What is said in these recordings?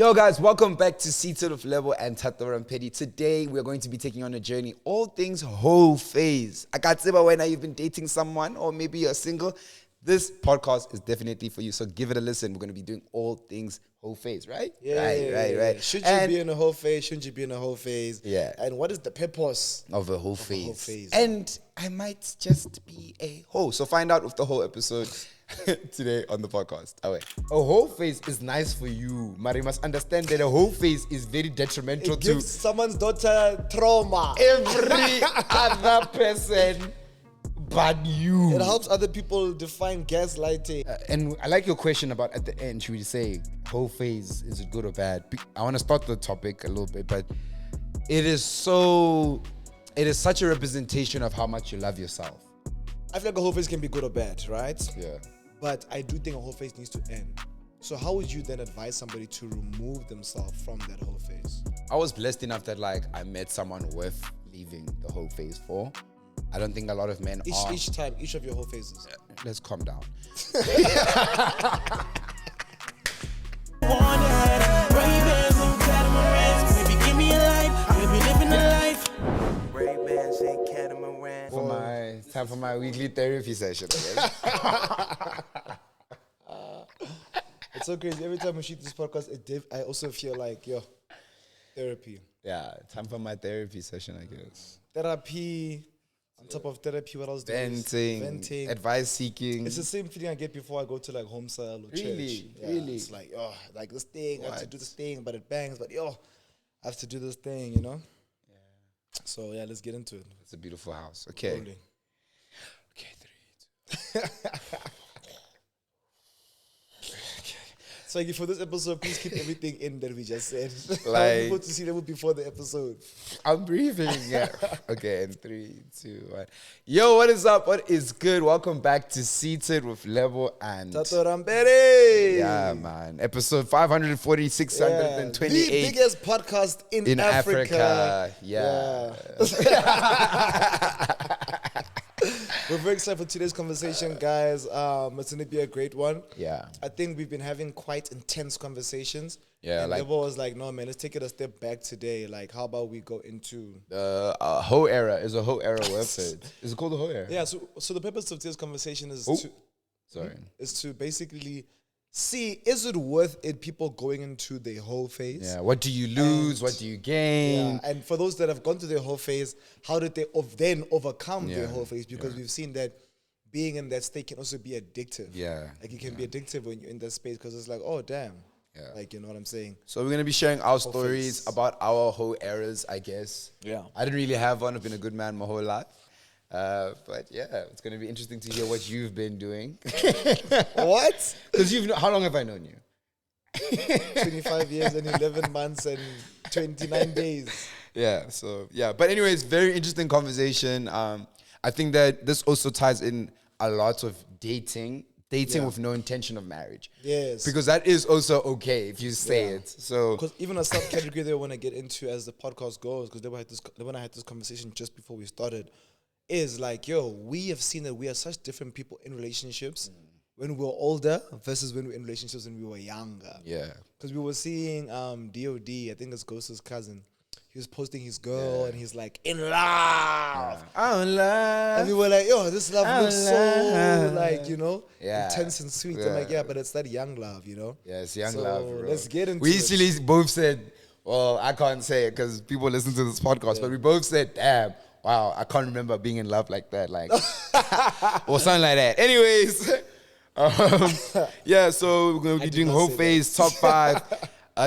Yo guys, welcome back to Seatedwith Lebo and Thato Rampedi. Today we're going to be taking on a journey, all things Hoe Phase. I can't say about when you've been dating someone or maybe you're single. This podcast is definitely for you, so give it a listen. We're going to be doing all things Hoe Phase, right? Right. Should you be in a whole phase? Shouldn't you be in a whole phase? Yeah. And what is the purpose of a whole phase? whole phase? And I might just be a hoe. So find out with the whole episode today on the podcast. A whole phase is nice for you, but you must understand that a whole phase is very detrimental it to gives someone's daughter trauma. every other person but you. It helps other people define gaslighting. And I like your question about at the end, should we say whole phase, is it good or bad? I want to start the topic a little bit, but it is such a representation of how much you love yourself. I feel like a whole phase can be good or bad, right? Yeah. But I do think a whole phase needs to end. So how would you then advise somebody to remove themselves from that whole phase? I was blessed enough that I met someone worth leaving the whole phase for. I don't think a lot of men are. Each of your whole phases. Let's calm down. Time for my weekly therapy session. It's so crazy. Every time we shoot this podcast, I also feel like, therapy. Yeah, time for my therapy session, I guess. Therapy. On top of therapy, what else do venting, advice seeking. It's the same feeling I get before I go to home cell or church. Really? It's like this thing, I have to do this thing, but it bangs, but I have to do this thing, Yeah. So let's get into it. It's a beautiful house. Okay. Rolling. Okay, 3, 2. So for this episode, please keep everything in that we just said. I want people to see them before the episode. I'm breathing. Yeah. Okay, in 3, 2, 1. Yo, what is up? What is good? Welcome back to Seated with Lebo and Thato Rampedi. Yeah, man. Episode 540, 628. The biggest podcast in Africa. Yeah. We're very excited for today's conversation, guys. It's going to be a great one. Yeah. I think we've been having quite intense conversations. Yeah. And Lebo was like, no, man, let's take it a step back today. How about we go into... Hoe era. Is a Hoe era website. Is it called the Hoe era? Yeah, so the purpose of today's conversation is to basically see, is it worth it people going into the whole phase? Yeah. What do you lose? What do you gain? Yeah. And for those that have gone to the whole phase, how did they then overcome the whole phase? Because we've seen that being in that state can also be addictive. Yeah. It can be addictive when you're in that space because it's like, oh, damn. Yeah. You know what I'm saying? So we're going to be sharing our stories about our whole eras, I guess. Yeah. I didn't really have one. I've been a good man my whole life. But it's going to be interesting to hear what you've been doing. What? Because how long have I known you? 25 years and 11 months and 29 days. But anyways, very interesting conversation. I think that this also ties in a lot of dating with no intention of marriage. Yes. Because that is also okay if you say it. So, because even a subcategory they want to get into as the podcast goes, because when I had this conversation just before we started, is we have seen that we are such different people in relationships when we were older versus when we were in relationships when we were younger. Yeah. Because we were seeing DOD, I think it's Ghost's cousin. He was posting his girl and he's like, in love. Yeah. I'm in love. And we were like, this love looks so intense and sweet. Yeah. I'm like, but it's that young love, Yeah, it's young love, bro. Let's get into We actually both said, well, I can't say it because people listen to this podcast, but we both said, damn, wow, I can't remember being in love like that, or something like that. Anyways, so we're going to be doing Hoe Phase top 5.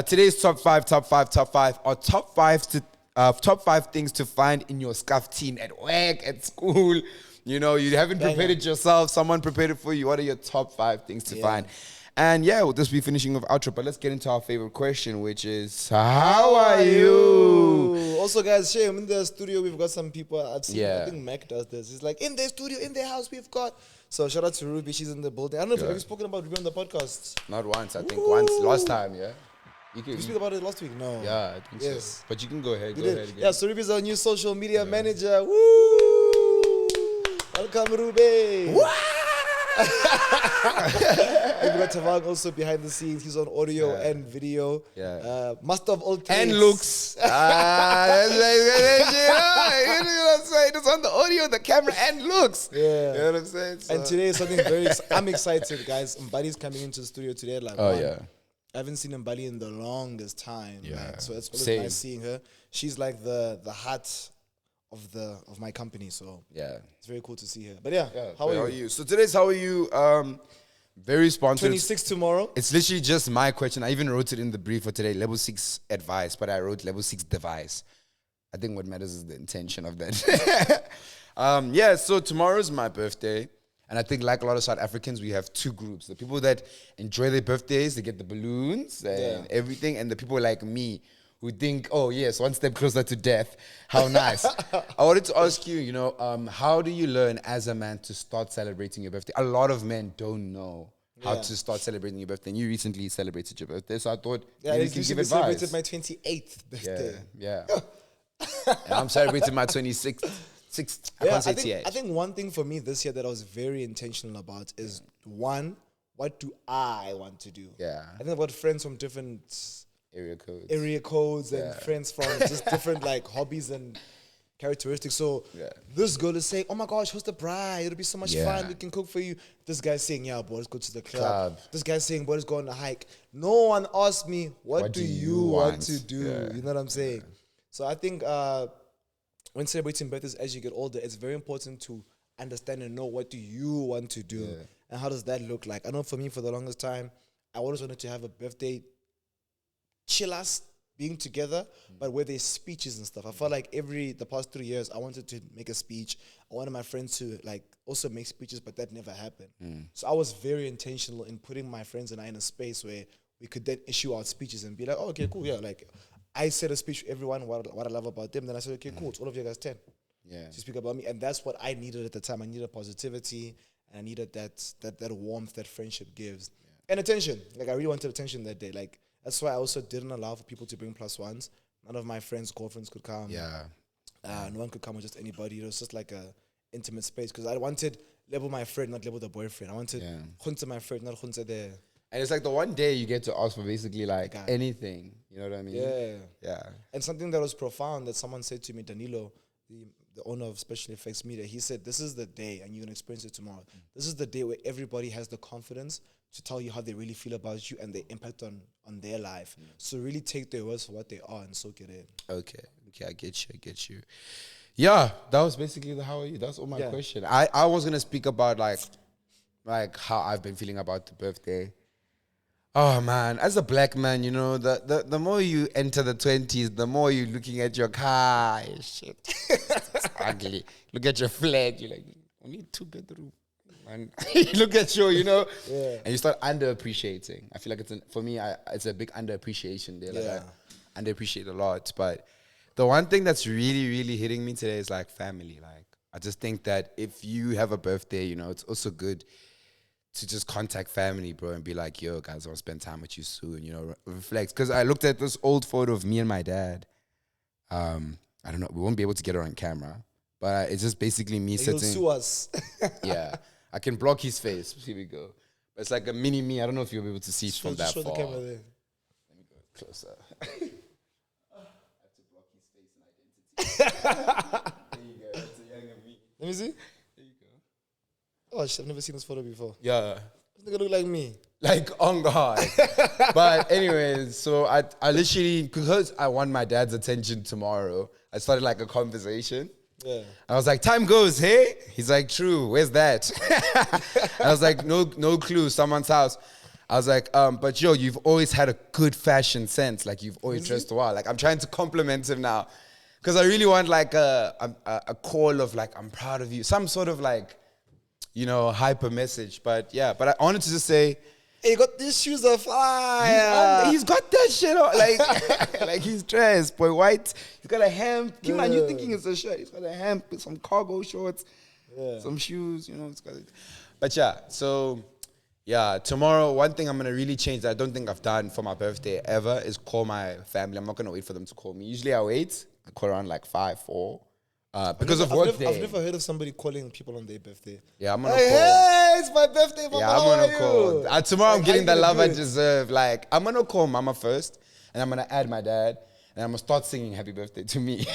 Today's top five are top five things to find in your scuff team at work, at school. You haven't prepared it yourself. Someone prepared it for you. What are your top 5 things to find? And we'll just be finishing with outro, but let's get into our favorite question, which is, how are you? Also, guys, I'm in the studio. We've got some people. I've seen, Yeah. I think Mac does this. He's like, in the studio, in the house, we've got. So shout out to Ruby. She's in the building. I don't know if Yeah. we've spoken about Ruby on the podcast. Not once. I think once. Last time, yeah. Did we speak about it last week? No. Yeah, I think so. But you can go ahead. Go ahead again. Yeah, so Ruby's our new social media manager. Woo! Welcome, Ruby. And we got Tavang also behind the scenes. He's on audio and video. Yeah. Master of all trades. And looks. It's on the audio, the camera, and looks. Yeah. You know what I'm saying? So. And today is something very... I'm excited, guys. Mbali's coming into the studio today. Like, I haven't seen Mbali in the longest time. Yeah. Like, so it's always nice seeing her. She's like the heart of my company. So yeah, it's very cool to see her. But yeah, how are you? So today's How Are You? Very sponsored. 26 tomorrow. It's literally just my question. I even wrote it in the brief for today. Level 6 advice, but I wrote level 6 device. I think what matters is the intention of that. So tomorrow's my birthday. And I think like a lot of South Africans, we have two groups. The people that enjoy their birthdays, they get the balloons and everything. And the people like me who think, oh, yes, one step closer to death. How nice. I wanted to ask you, how do you learn as a man to start celebrating your birthday? A lot of men don't know how to start celebrating your birthday. And you recently celebrated your birthday, so I thought maybe you can give advice. I celebrated my 28th birthday. Yeah. And I'm celebrating my 26th. I think one thing for me this year that I was very intentional about is, one, what do I want to do? Yeah. I think about friends from different... area codes and friends from just different like hobbies and characteristics. So this girl is saying, oh my gosh, who's the bride? It'll be so much fun. We can cook for you. This guy's saying, yeah, boy, let's go to the club. This guy's saying, boy, let's go on a hike. No one asked me, what do you want to do? You know what I'm saying? So I think when celebrating birthdays as you get older, it's very important to understand and know what do you want to do and how does that look like. I know for me, for the longest time, I always wanted to have a birthday chill us being together, but where there's speeches and stuff. I felt like the past 3 years, I wanted to make a speech. I wanted my friends to like also make speeches, but that never happened. So I was very intentional in putting my friends and I in a space where we could then issue out speeches and be like, oh, okay, cool, yeah. Like I said a speech to everyone, what I love about them. Then I said, okay, cool, it's all of you guys 10. Yeah. To speak about me. And that's what I needed at the time. I needed positivity and I needed that warmth that friendship gives. And attention. Like I really wanted attention that day. Like that's why I also didn't allow for people to bring plus ones. None of my friends' girlfriends could come. Yeah. No one could come with just anybody. It was just like a intimate space because I wanted Lebo my friend, not Lebo the boyfriend. I wanted Khunta my friend, not Khunta there. And it's like the one day you get to ask for basically like anything. You know what I mean? Yeah. Yeah. And something that was profound that someone said to me, Danilo, the owner of Special Effects Media, he said, this is the day, and you're going to experience it tomorrow. This is the day where everybody has the confidence to tell you how they really feel about you and the impact on their life. So really take their words for what they are and soak it in. Okay, I get you. Yeah, that was basically the how are you. That's all my question. I was going to speak about like how I've been feeling about the birthday. Oh man, as a black man, the more you enter the 20s, the more you're looking at your car. Shit, it's ugly. Look at your flat. You're like, I need 2 bedroom. And you look at and you start underappreciating. I feel like it's a big underappreciation there. Like I underappreciate a lot. But the one thing that's really, really hitting me today is like family. Like I just think that if you have a birthday, it's also good to just contact family, bro, and be like, yo, guys, I'll spend time with you soon, reflect. Because I looked at this old photo of me and my dad. I don't know, we won't be able to get it on camera, but it's just basically me sitting. He'll sue us. Yeah, I can block his face. Here we go. But it's like a mini me. I don't know if you'll be able to see it from that far. Show the camera there. Let me go closer. I have to block his face and identity. There you go. It's a younger me. Let me see. Oh, shit, I've never seen this photo before. Yeah. This nigga look like me. Like, on God. But anyways, so I literally, because I want my dad's attention tomorrow, I started like a conversation. Yeah. I was like, time goes, hey? He's like, true, where's that? I was like, no clue, someone's house. I was like, but yo, you've always had a good fashion sense. Like, you've always dressed well. Like, I'm trying to compliment him now. Because I really want like a call of like, I'm proud of you. Some sort of like, hyper message. But yeah, but I wanted to just say, hey, you got these shoes are fire. He's got that shit on. Like he's dressed, boy, white. He's got a hemp. Come on, you're thinking it's a shirt. He's got a hemp with some cargo shorts, some shoes, It's got it. But yeah, so yeah, tomorrow, one thing I'm going to really change that I don't think I've done for my birthday ever is call my family. I'm not going to wait for them to call me. Usually I wait. I call around like 5, 4. because of work day. I've never heard of somebody calling people on their birthday. Yeah, I'm gonna Hey, call. hey, it's my birthday, Mama. Yeah, I'm how are gonna call. you? Tomorrow I'm Like, getting how the you love gonna I do it? deserve. Like, I'm gonna call Mama first, and I'm gonna add my dad, and I'm gonna start singing happy birthday to me.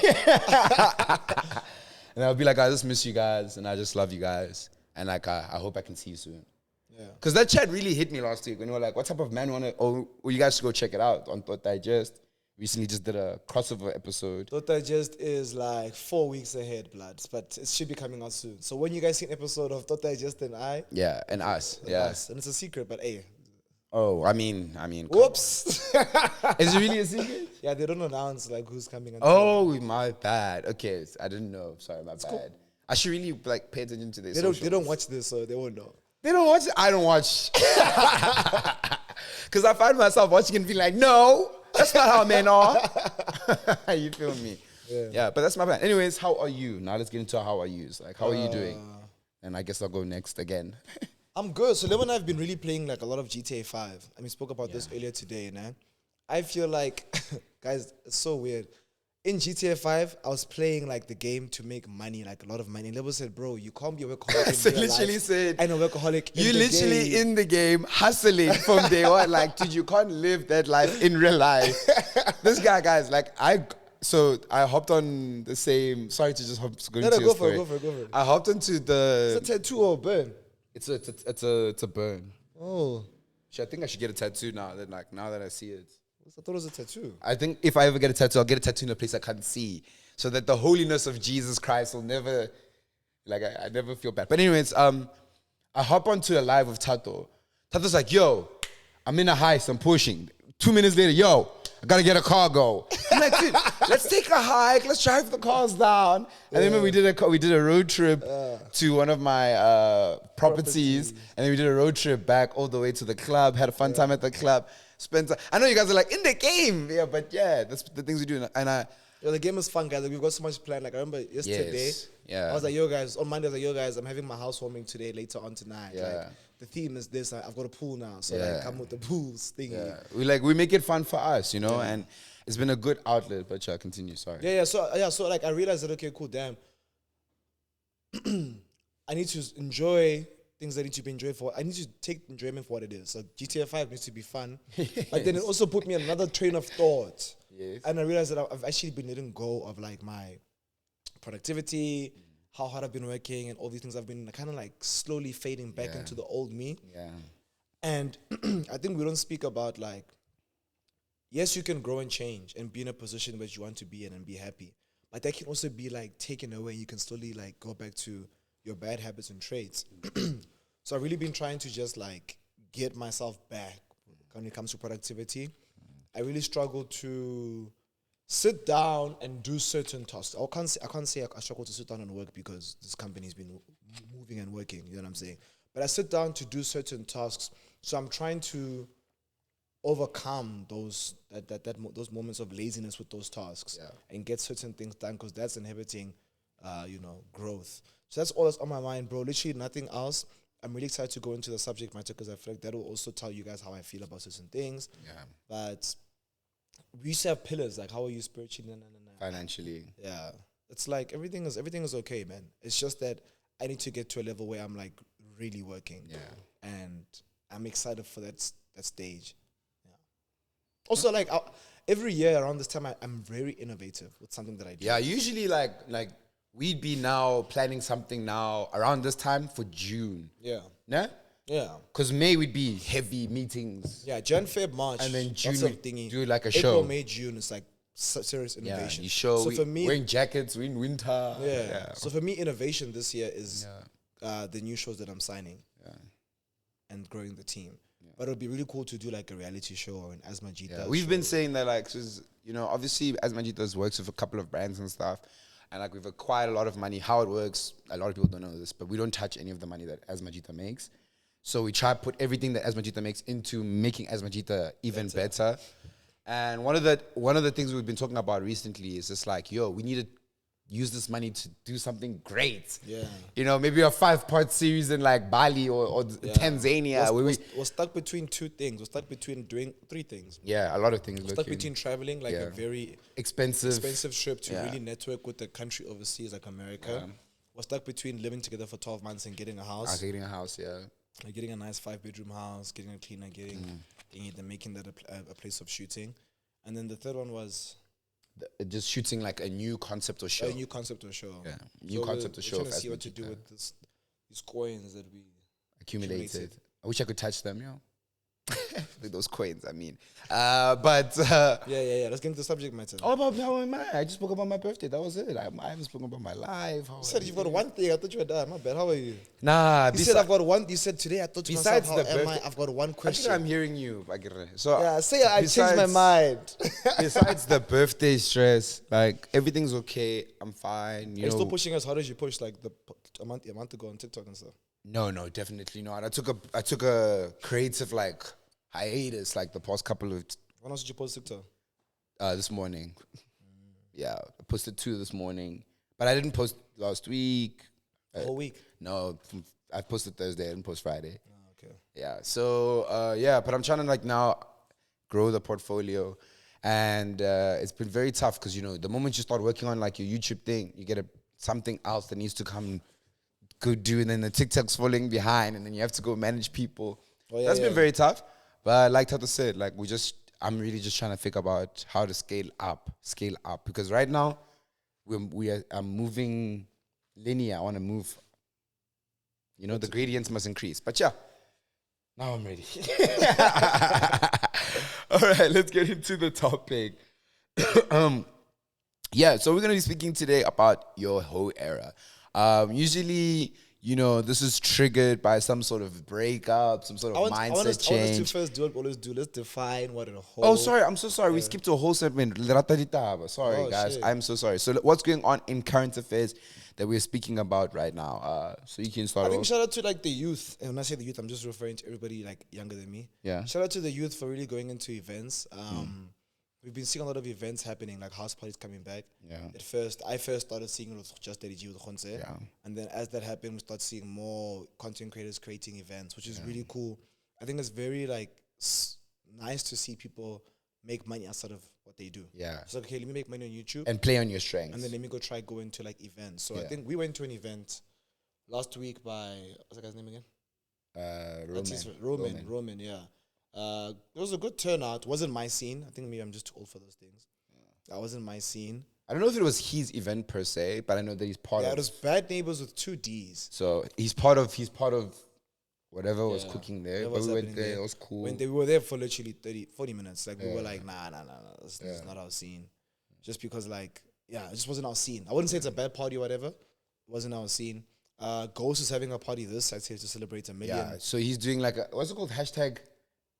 And I'll be like, I just miss you guys, and I just love you guys, and like, I hope I can see you soon. Yeah. Because that chat really hit me last week when we were like, what type of man wanna, oh, well, you guys should go check it out on Thought Digest. Recently just did a crossover episode. Thought Digest is like 4 weeks ahead, blood, but it should be coming out soon. So when you guys see an episode of Thought Digest and I, Yeah, and us. Yeah. us, and it's a secret, but hey, Oh, I mean. come whoops. on. Is it really a secret? Yeah, they don't announce like who's coming. Oh, my bad. Okay, I didn't know. Sorry, my bad. cool. I should really like pay attention to this. They don't watch this, so they won't know. They don't watch it. I don't watch. Because I find myself watching and being like, no, that's not how men are. You feel me? Yeah, but that's my plan. Anyways, how are you? Now let's get into how are yous. Like, how are you doing? And I guess I'll go next again. I'm good. So Lebo and I have been really playing like a lot of GTA 5. And we spoke about this earlier today, man. I feel like, guys, it's so weird. In GTA 5, I was playing like the game to make money, like a lot of money. And Lebo said, bro, you can't be a workaholic So in real literally life said, and a workaholic in you the literally game. in the game hustling from day one. Like, dude, you can't live that life in real life. This guy, guys, like I hopped on the same. Sorry to just go into your story. Go for it. I hopped into the. It's a tattoo or a burn? It's a burn. Oh, I think I should get a tattoo now. Then, like, now that I see it, I thought it was a tattoo. I think if I ever get a tattoo, I'll get a tattoo in a place I can't see, so that the holiness of Jesus Christ will never, like, I never feel bad. But anyways, I hop onto a live with Thato. Tato's like, yo, I'm in a heist, I'm pushing. 2 minutes later, yo, I gotta get a cargo. I'm like, dude, let's take a hike, let's drive the cars down. And then we did a road trip to one of my properties, and then we did a road trip back all the way to the club, had a fun time at the club. I know you guys are like, in the game. Yeah, but yeah, that's the things we do. And The game is fun, guys. Like, we've got so much planned. Like, I remember yesterday, Yes, yeah. I was like, yo, guys, on Monday, I was like, yo, guys, I'm having my housewarming today, later on tonight. Yeah. Like, the theme is this. I've got a pool now. So, Yeah. like, come with the pools thingy. yeah, we make it fun for us, you know, and it's been a good outlet. But yeah, continue. Sorry. Yeah. So, like, I realized that, okay, cool, damn. I need to enjoy things that need to be enjoyed for. I need to take enjoyment for what it is. So GTA 5 needs to be fun. But then it also put me on another train of thought. Yes. And I realized that I've actually been letting go of like my productivity, how hard I've been working, and all these things. I've been kind of like slowly fading back into the old me. Yeah. And I think we don't speak about like, yes, you can grow and change and be in a position where you want to be in and be happy. But that can also be like taken away. You can slowly like go back to your bad habits and traits. So I've really been trying to just like get myself back when it comes to productivity. I really struggle to sit down and do certain tasks. I can't say I struggle to sit down and work because this company's been moving and working. You know what I'm saying? But I sit down to do certain tasks. So I'm trying to overcome those moments of laziness with those tasks and get certain things done, because that's inhibiting, growth. So that's all that's on my mind, bro. Literally nothing else. I'm really excited to go into the subject matter because I feel like that will also tell you guys how I feel about certain things. Yeah. But we used to have pillars, like how are you spiritually? Financially. Yeah. It's like everything is okay, man. It's just that I need to get to a level where I'm like really working. Yeah. And I'm excited for that stage. Yeah. Also, like every year around this time, I'm very innovative with something that I do. Yeah. Usually, like we'd be now planning something now around this time for June. Yeah. Nah? Yeah. Because May would be heavy meetings. Yeah. Jan, Feb, March. And then June lots of we thingy. do like a April, show. May, June is like serious innovation. Yeah, you show. So for me, wearing jackets, we're in winter. yeah. So for me, innovation this year is the new shows that I'm signing and growing the team. Yeah. But it would be really cool to do like a reality show or an Asmajita. Yeah. We've been saying that, like, obviously Asmajita works with a couple of brands and stuff. And like we've acquired a lot of money. How it works, a lot of people don't know this, but we don't touch any of the money that Asmajita makes. So we try to put everything that Asmajita makes into making Asmajita even better. And one of the things we've been talking about recently is just like, we need to use this money to do something great. Yeah. You know, maybe a 5-part series in like Bali or Tanzania. We're stuck between two things. We're stuck between doing 3 things. Yeah, a lot of things. We're stuck between traveling, like a very expensive trip to really network with the country overseas, like America. We're stuck between living together for 12 months and getting a house. Getting a house, yeah. Like getting a nice 5-bedroom house, getting a cleaner, making that a place of shooting. And then the third one was just shooting like a new concept or show. A new concept or show. Yeah, new concept or show. We're trying to see what to do with these coins that we accumulated. I wish I could touch them, with those coins, I mean. But yeah. Let's get into the subject matter. Oh, about how am I? I just spoke about my birthday. That was it. I haven't spoken about my life. You said you've got one thing. I thought you were done. My bad. How are you? Nah. You said I've got one. You said today. I thought to myself, besides how the birthday, am I? I've got one question. I think I'm hearing you. So yeah, say I changed my mind. Besides the birthday stress, like everything's okay. I'm fine. Are you still pushing as hard as you pushed like a month ago on TikTok and stuff? No, definitely not. I took a creative like hiatus like the past couple of. When else did you post TikTok? This morning. Yeah, I posted 2 this morning, but I didn't post last week. The whole week? No, I posted Thursday. I didn't post Friday. Oh, okay. Yeah. So but I'm trying to like now grow the portfolio, and it's been very tough because the moment you start working on like your YouTube thing, you get something else that needs to come good do, and then the TikTok's falling behind, and then you have to go manage people. That's been very tough. But like Thato said, like I'm really just trying to figure out how to scale up because right now I'm moving linear. I want to move. The gradients must increase. But yeah, now I'm ready. All right, let's get into the topic. So we're gonna be speaking today about your Hoe era. Usually, this is triggered by some sort of breakup, some sort of mindset change. I want us to first do what we always do. Let's define what a hoe. Oh, sorry. I'm so sorry. We skipped a whole segment. Rata Ditaba. Sorry, guys. Shit. I'm so sorry. So what's going on in current affairs that we're speaking about right now? So you can start off. I think shout out to like the youth. And when I say the youth, I'm just referring to everybody like younger than me. Yeah. Shout out to the youth for really going into events. We've been seeing a lot of events happening, like house parties coming back. Yeah. I first started seeing it with just with Khonse. Yeah. And then as that happened, we start seeing more content creators creating events, which is really cool. I think it's very like nice to see people make money outside of what they do. Yeah. So okay, let me make money on YouTube and play on your strengths, and then let me go go into like events. So I think we went to an event last week by what's that guy's name again? Roman. Yeah. It was a good turnout. Wasn't my scene. I think maybe I'm just too old for those things. Yeah. That wasn't my scene. I don't know if it was his event per se, but I know that he's part of. Yeah, it was Bad Neighbors with 2 Ds. So he's part of whatever was cooking there. But we went there. It was cool. We were there for literally 40 minutes. Like we were like, nah. This is not our scene. Just because like, it just wasn't our scene. I wouldn't say it's a bad party or whatever. It wasn't our scene. Ghost is having a party this. I'd say to celebrate 1 million. Yeah. So he's doing like what's it called?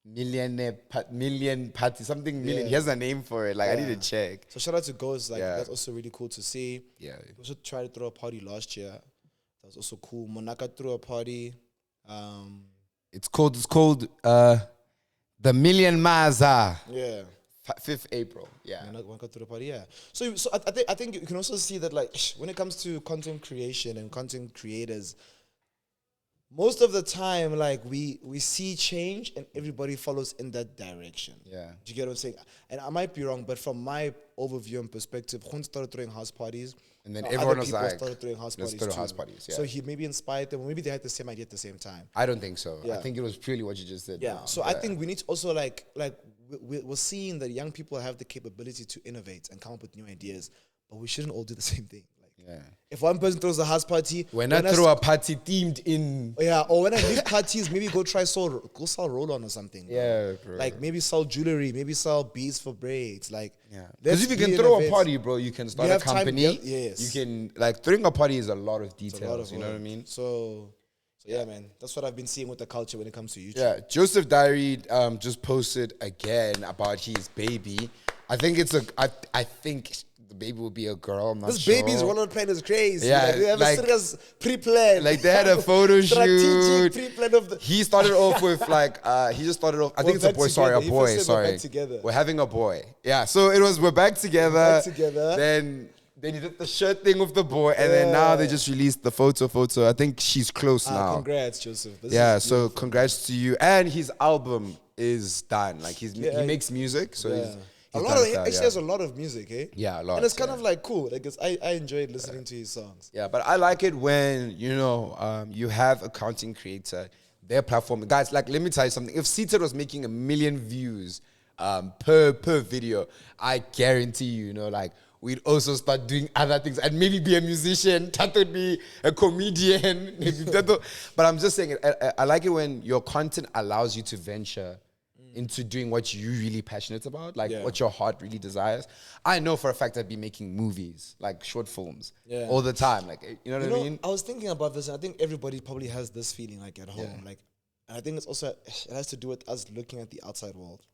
Million party, something million. He has a name for it. Like I need to check. So shout out to Ghost. Like that's also really cool to see. Yeah. We also tried to throw a party last year. That was also cool. Monaka threw a party. It's called the Million Maza. Yeah. 5th April. Yeah. Monaka threw a party. Yeah. So I think you can also see that like when it comes to content creation and content creators, most of the time, like we see change and everybody follows in that direction. Yeah. Do you get what I'm saying? And I might be wrong, but from my overview and perspective, Khun started throwing house parties. And then everyone was like, started throwing house parties too. House parties, yeah. So he maybe inspired them, or maybe they had the same idea at the same time. I don't think so. Yeah. I think it was purely what you just said. Yeah. So I think we need to also like we're seeing that young people have the capability to innovate and come up with new ideas, but we shouldn't all do the same thing. Yeah. If one person throws a house party, when I throw a party themed in, or when I leave parties, maybe go sell roll-on or something. Bro. Yeah, bro. Like maybe sell jewelry, maybe sell beads for braids. Like, because if you can throw a party, bro, you can start a company. Yes. You can like throwing a party is a lot of details. You know what I mean? So yeah, man, that's what I've been seeing with the culture when it comes to YouTube. Yeah, Joseph Diary just posted again about his baby. I think I think the baby will be a girl. I'm not sure. This baby's rollout plan is crazy. Yeah, like, we have a serious pre-plan. Like they had a photo shoot. Pre-plan of the. He started off with like he just started off. I think it's a boy. Sorry, a boy. Sorry. We're back together. We're having a boy. Yeah. So it was we're back together. Then Then he did the shirt thing with the boy, and then now they just released the photo. I think she's close now. Congrats, Joseph. So congrats to you. And his album is done. Like he makes music, so he's there's a lot of music, eh? Yeah, a lot. And it's kind of like cool. Like I enjoyed listening to his songs. Yeah, but I like it when you have a content creator, their platform. Guys, like let me tell you something. If Seated was making 1 million views per video, I guarantee you, like we'd also start doing other things and maybe be a musician. Thato would be a comedian. Maybe Thato. But I'm just saying, I like it when your content allows you to venture into doing what you're really passionate about, like what your heart really desires. I know for a fact I'd be making movies, like short films, all the time. Like, you know what I mean? I was thinking about this, and I think everybody probably has this feeling, like at home. Like, and I think it has to do with us looking at the outside world.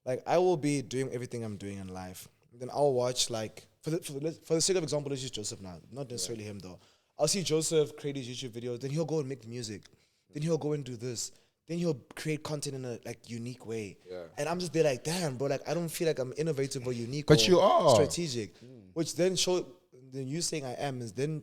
Like, I will be doing everything I'm doing in life. Then I'll watch, like, for the sake of example, let's use Joseph now. Not necessarily him, though. I'll see Joseph create his YouTube videos. Then he'll go and make music. Then he'll go and do this. Then he'll create content in a, like, unique way. Yeah. And I'm just there like, damn, bro, like, I don't feel like I'm innovative or unique but you are strategic. Which then you saying I am is then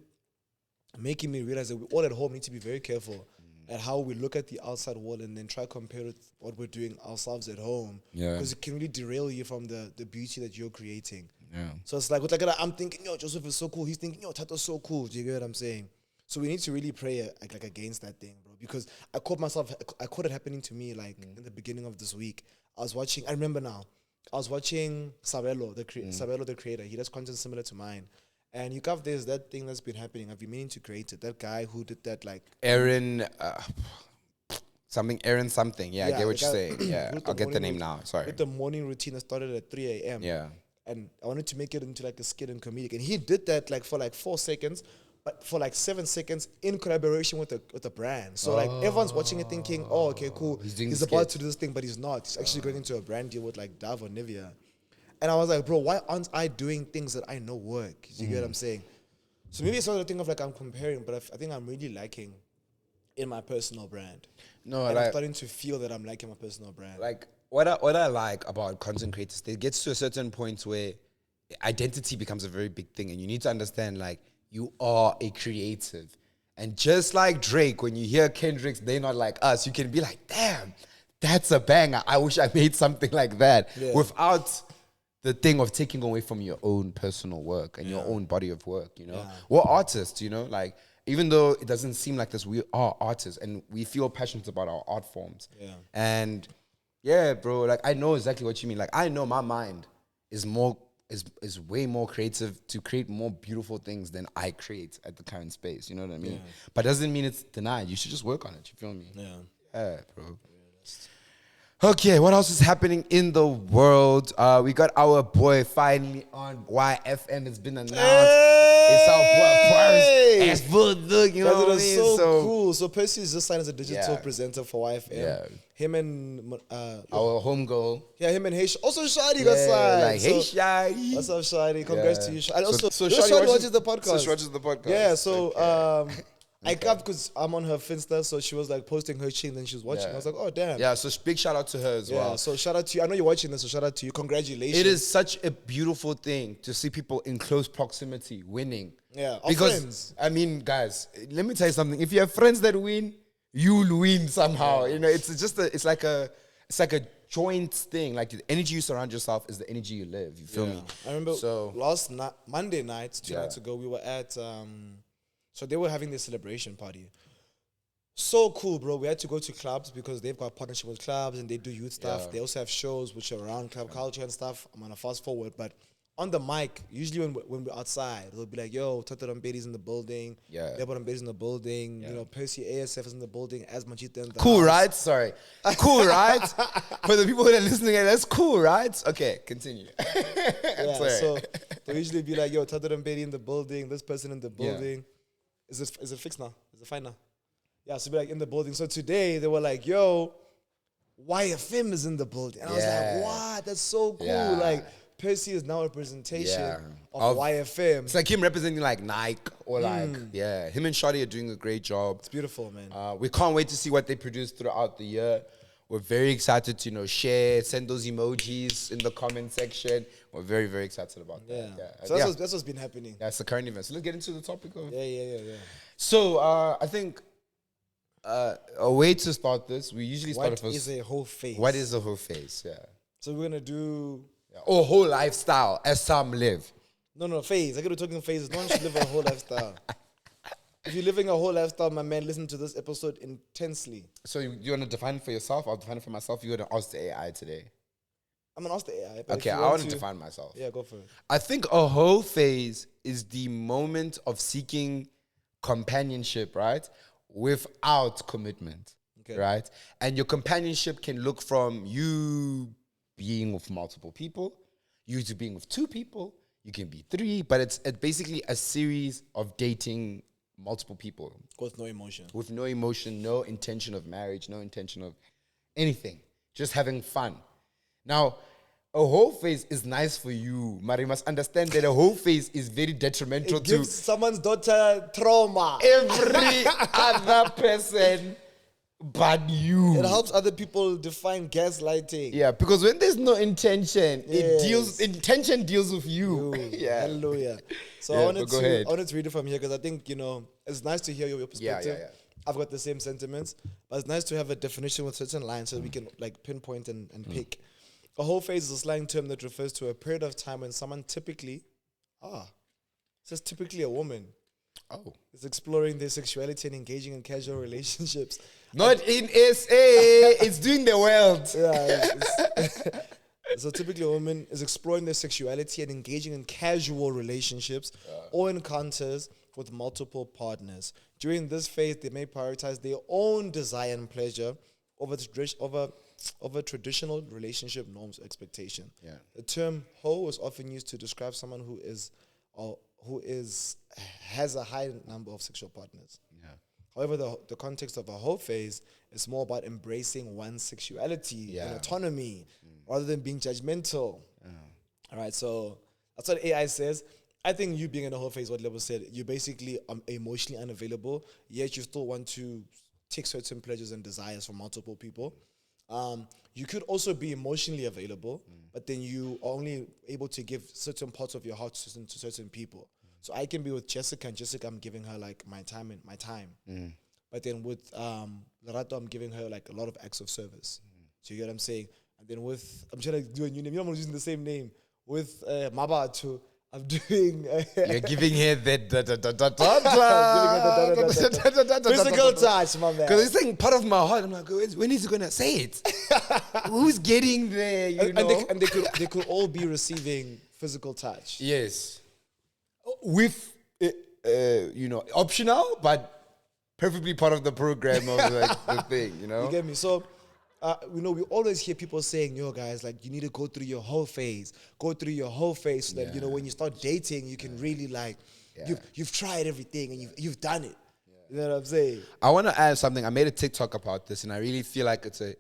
making me realize that we all at home need to be very careful at how we look at the outside world and then try to compare it with what we're doing ourselves at home. Yeah. Because it can really derail you from the beauty that you're creating. Yeah. So it's like I'm thinking, Joseph is so cool. He's thinking, Thato's so cool. Do you get what I'm saying? So we need to really pray like against that thing, bro. Because I caught it happening to me like in the beginning of this week. I remember now. I was watching Sabelo, the creator. He does content similar to mine. And you got there's that thing that's been happening. I've been meaning to create it. That guy who did that, like Aaron something. Yeah, I get what you're saying. Yeah, I'll get the name now. Sorry. With the morning routine that started at 3 a.m. Yeah. And I wanted to make it into like a skit and comedic. And he did that like for like 4 seconds, but for like 7 seconds in collaboration with a brand. So like everyone's watching it thinking, oh, okay, cool. He's about to do this thing, but he's not. He's actually going into a brand deal with like Dove or Nivea. And I was like, bro, why aren't I doing things that I know work? You get what I'm saying? So maybe it's not a thing of like I'm comparing, but I think I'm really lacking in my personal brand. No, and I'm starting to feel that I'm liking my personal brand. Like what I like about content creators, it gets to a certain point where identity becomes a very big thing, and you need to understand like you are a creative. And just like Drake, when you hear Kendrick's, they're not like us, you can be like, damn, that's a banger. I wish I made something like that without the thing of taking away from your own personal work and your own body of work, We're artists, like, even though it doesn't seem like this, we are artists and we feel passionate about our art forms. Yeah. And yeah, bro, like, I know exactly what you mean. Like, I know my mind is way more creative to create more beautiful things than I create at the current space. You know what I mean? Yeah. But doesn't mean it's denied. You should just work on it. You feel me? Yeah. Yeah, bro. Okay, what else is happening in the world? We got our boy finally on YFM. It's been announced. Hey! It's our boy Paris. As look, you know what I mean? So cool. So Percy is just signed as a digital presenter for YFM. Yeah. Him and our homegirl. Yeah, him and Hey. Also, Shadi got signed. Like, hey, Shadi. What's up, Shadi? Congrats to you, Shadi. And also, Shadi watches the podcast. So she watches the podcast. Yeah, so I got because I'm on her Finsta, so she was like posting her shit and then she was watching. I was like, oh damn. Yeah, so big shout out to her as well. So shout out to you. I know you're watching this, so shout out to you. Congratulations. It is such a beautiful thing to see people in close proximity winning. Yeah, because friends. I mean, guys, let me tell you something. If you have friends that win, you'll win somehow. It's like a joint thing. Like the energy you surround yourself is the energy you live. You feel me? I remember last Monday night, 2 nights ago, we were at so they were having this celebration party. So cool, bro. We had to go to clubs because they've got partnership with clubs and they do youth stuff. Yeah. They also have shows which are around club culture and stuff. I'm gonna fast forward, but on the mic, usually when we're outside, they'll be like, yo, Thato Rampedi's in the building. Yeah. Lebo Rampedi's in the building. Yeah. Percy ASF is in the building. As Majita in the cool, house. Right? Sorry. Cool, right? For the people that are listening, that's cool, right? Okay, continue. So they'll usually be like, yo, Thato Rampedi in the building. This person in the building. Yeah. Is it fixed now? Is it fine now? Yeah, so be like in the building. So today they were like, yo, YFM is in the building. And I was like, what? That's so cool. Yeah. Like, Percy is now a representation of YFM. It's like him representing like Nike or like, him and Shadi are doing a great job. It's beautiful, man. We can't wait to see what they produce throughout the year. We're very excited to, share, send those emojis in the comment section. We're very, very excited about that. Yeah. So that's what's been happening. That's the current event. So let's get into the topic of. Yeah. So I think a way to start this, we usually start What with is a whole phase? What is a whole phase? Yeah. So we're gonna do Or whole lifestyle as some live. no phase. I gotta be talking phases. No one should live a whole lifestyle. If you're living a whole lifestyle, my man, listen to this episode intensely. So you want to define it for yourself? I'll define it for myself. You're going to ask the AI today. I'm gonna ask the AI. But Okay, I want to define myself. Yeah, go for it. I think a whole phase is the moment of seeking companionship, right? Without commitment, Okay. right? And your companionship can look from you being with multiple people, you to being with 2 people, you can be 3, but it's basically a series of dating multiple people. With no emotion. With no emotion, no intention of marriage, no intention of anything, just having fun. Now, a whole phase is nice for you, but you must understand that a whole phase is very detrimental It to gives someone's daughter trauma. every other person but you. It helps other people define gaslighting. Yeah, because when there's no intention, Yes. intention deals with you. Yeah. Hallelujah. So Yeah, I but go ahead. wanted to read it from here because I think, it's nice to hear your perspective. Yeah. I've got the same sentiments, but it's nice to have a definition with certain lines so we can pinpoint and pick. A whole phase is a slang term that refers to a period of time when someone typically a woman Oh. is exploring their sexuality and engaging in casual relationships. Not in SA, it's doing the world. So typically a woman is exploring their sexuality and engaging in casual relationships or encounters with multiple partners. During this phase, they may prioritize their own desire and pleasure over traditional relationship norms or expectation. Yeah. The term hoe is often used to describe someone who has a high number of sexual partners. Yeah. However, the context of a whole phase is more about embracing one's sexuality and autonomy rather than being judgmental. All right, so that's what AI says. I think you being in a whole phase, what Lebo said, you're basically emotionally unavailable, yet you still want to take certain pleasures and desires from multiple people. You could also be emotionally available, but then you are only able to give certain parts of your heart to certain people. So I can be with Jessica, and Jessica, I'm giving her like my time. But then with Rata, I'm giving her like a lot of acts of service. So you get what I'm saying? And then I'm trying to do a new name. I'm using the same name. With Maba too, I'm doing. You're giving her physical touch, my man. Because it's saying part of my heart. I'm like, when is he gonna say it? Who's getting there? And they could all be receiving physical touch. Yes, with optional, but perfectly part of the program of like the thing. You get me? So. We always hear people saying, yo, guys, like, you need to go through your whole phase. Go through your whole phase so that, when you start dating, you can really, like, you've tried everything and you've done it. You know what I'm saying? I want to add something. I made a TikTok about this, and I really feel like it's a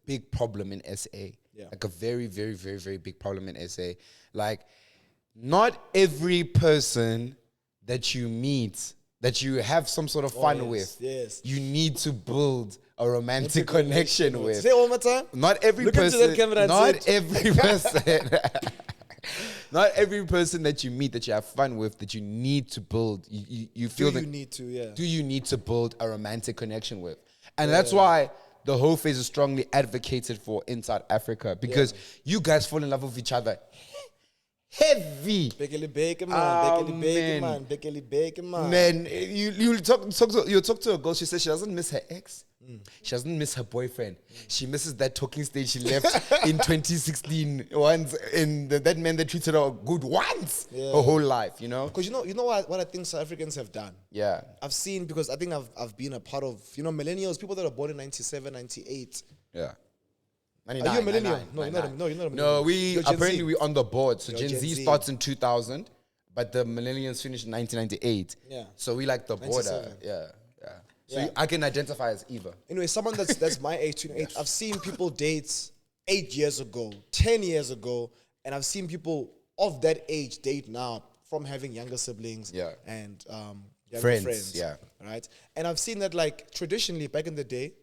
big problem in SA. Yeah. Like a very, very, very, very big problem in SA. Like, not every person that you meet, that you have some sort of fun with, you need to build a romantic connection with. Say it one more time. Not every Look person. into that camera and Not every person. Not every person that you meet that you have fun with that you need to build. You feel that you need to, yeah. Do you need to build a romantic connection with? And that's why the whole phase is strongly advocated for in South Africa, because you guys fall in love with each other. Heavy. Man, you'll talk to a girl. She says she doesn't miss her ex. She doesn't miss her boyfriend. She misses that talking stage she left in 2016 once, and that man that treated her good once her whole life, Because you know what I think South Africans have done? Yeah. I've seen, because I think I've been a part of, millennials, people that are born in 97, 98. Yeah. Are you a millennial? No, you're not a millennial. No, we're on the board. So You're Gen Z starts in 2000, but the millennials finish in 1998. Yeah. So we like the border. 97. Yeah. So I can identify as either. Anyway, someone that's my age, 28, I've seen people date 8 years ago, 10 years ago, and I've seen people of that age date now from having younger siblings and younger friends. Yeah. Right? And I've seen that, like, traditionally back in the day,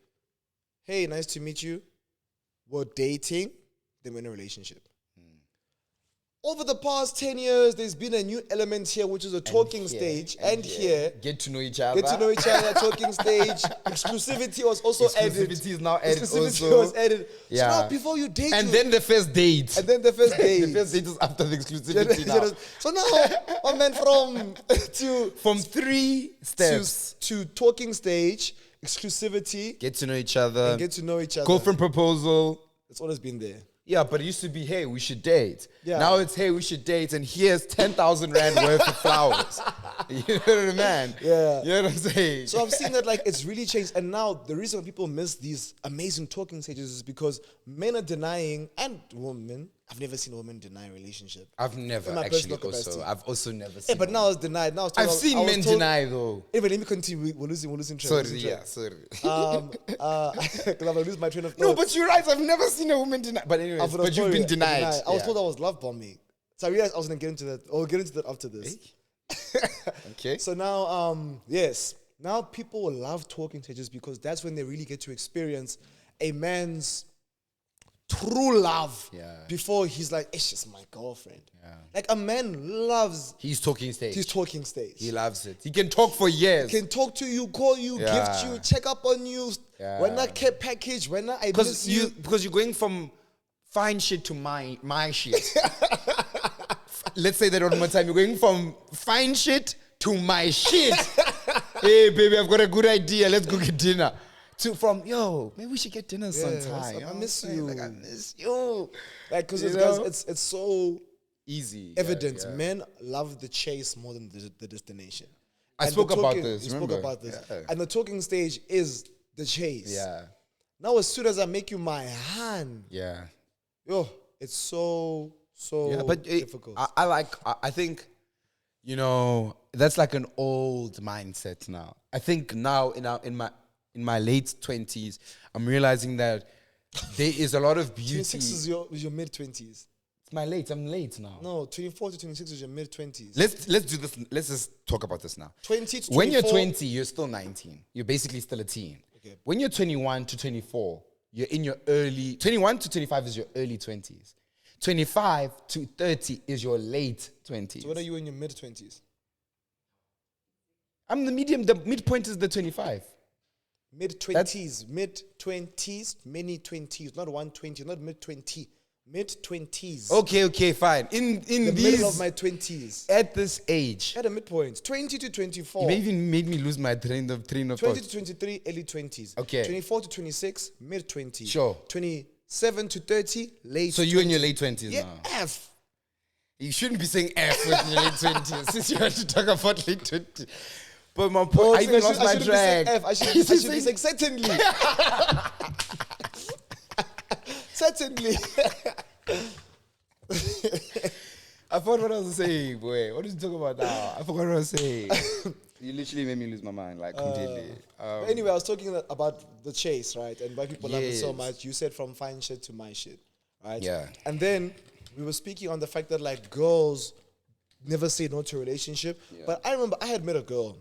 hey, nice to meet you. were dating, they were in a relationship. Over the past 10 years, there's been a new element here, which is a talking stage. And here, get to know each other. Talking stage. Exclusivity was also added. Exclusivity is now added Exclusivity also. was added. Yeah. So now before you date, Then the first date. the first date is after the exclusivity now. So now, I meant from 3 steps to talking stage, exclusivity, get to know each other. Girlfriend proposal. It's always been there. Yeah, but it used to be, hey, we should date. Yeah. Now it's, hey, we should date, and here's 10,000 rand worth of flowers. You know what I mean? Yeah. You know what I'm saying? So I've seen that, like, it's really changed. And now the reason why people miss these amazing talking stages is because men are denying, and women, I've never seen a woman deny a relationship. I've never In my actually personal capacity. I've also never Yeah, seen but now it's denied. Now I've seen men deny, though. Hey, but let me continue. We're losing track. Sorry. Because I'm going to lose my train of thought. No, but you're right. I've never seen a woman deny. But anyways, but you've been denied. I was told I was love bombing. So I realized I was going to get into that. I'll get into that after this. Okay. So now, yes. Now people will love talking stages because that's when they really get to experience a man's true love before he's like, it's just my girlfriend. Yeah. Like a man loves his talking stage. He loves it. He can talk for years. He can talk to you, call you, gift you, check up on you. When I care package, when I miss you. Because you're going from fine shit to my shit. Let's say that one more time. You're going from fine shit to my shit. Hey, baby, I've got a good idea. Let's go get dinner. Yo, maybe we should get dinner sometime. I miss you. Like, I miss you. Like, because it's so easy. evident. Yeah. Men love the chase more than the destination. I spoke about this. You spoke about this. Yeah. And the talking stage is the chase. Yeah. Now, as soon as I make you my hand, yo, it's so difficult. I think, you know, that's like an old mindset now. I think now in my late 20s, I'm realizing that there is a lot of beauty. 26 is your mid-20s. It's my late. I'm late now. No, 24 to 26 is your mid-20s. Let's do this. Let's just talk about this now. 20 to 24. When you're 20, you're still 19. You're basically still a teen. Okay. When you're 21 to 24, you're in your early... 21 to 25 is your early 20s. 25 to 30 is your late 20s. So when are you in your mid-20s? I'm the medium. The midpoint is the 25. Mid-20s, many 20s, not 120, not mid-20, mid-20s. Okay, fine. In the these, middle of my 20s. At this age. At a midpoint, 20 to 24. You even made me lose my train of 20 thought. to 23, early 20s. Okay. 24 to 26, mid-20s. Sure. 27 to 30, late 20s. So you're in your late 20s yeah, now. F. You shouldn't be saying F when you're late 20s since you had to talk about late 20s. But my point, I even lost my drag. I should be saying certainly. Certainly. I forgot what I was saying, boy. What did you talk about now? I forgot what I was saying. You literally made me lose my mind, like completely. Anyway, I was talking about the chase, right? And why people love it so much. You said from fine shit to my shit, right? Yeah. And then we were speaking on the fact that like girls never say no to a relationship. Yeah. But I remember I had met a girl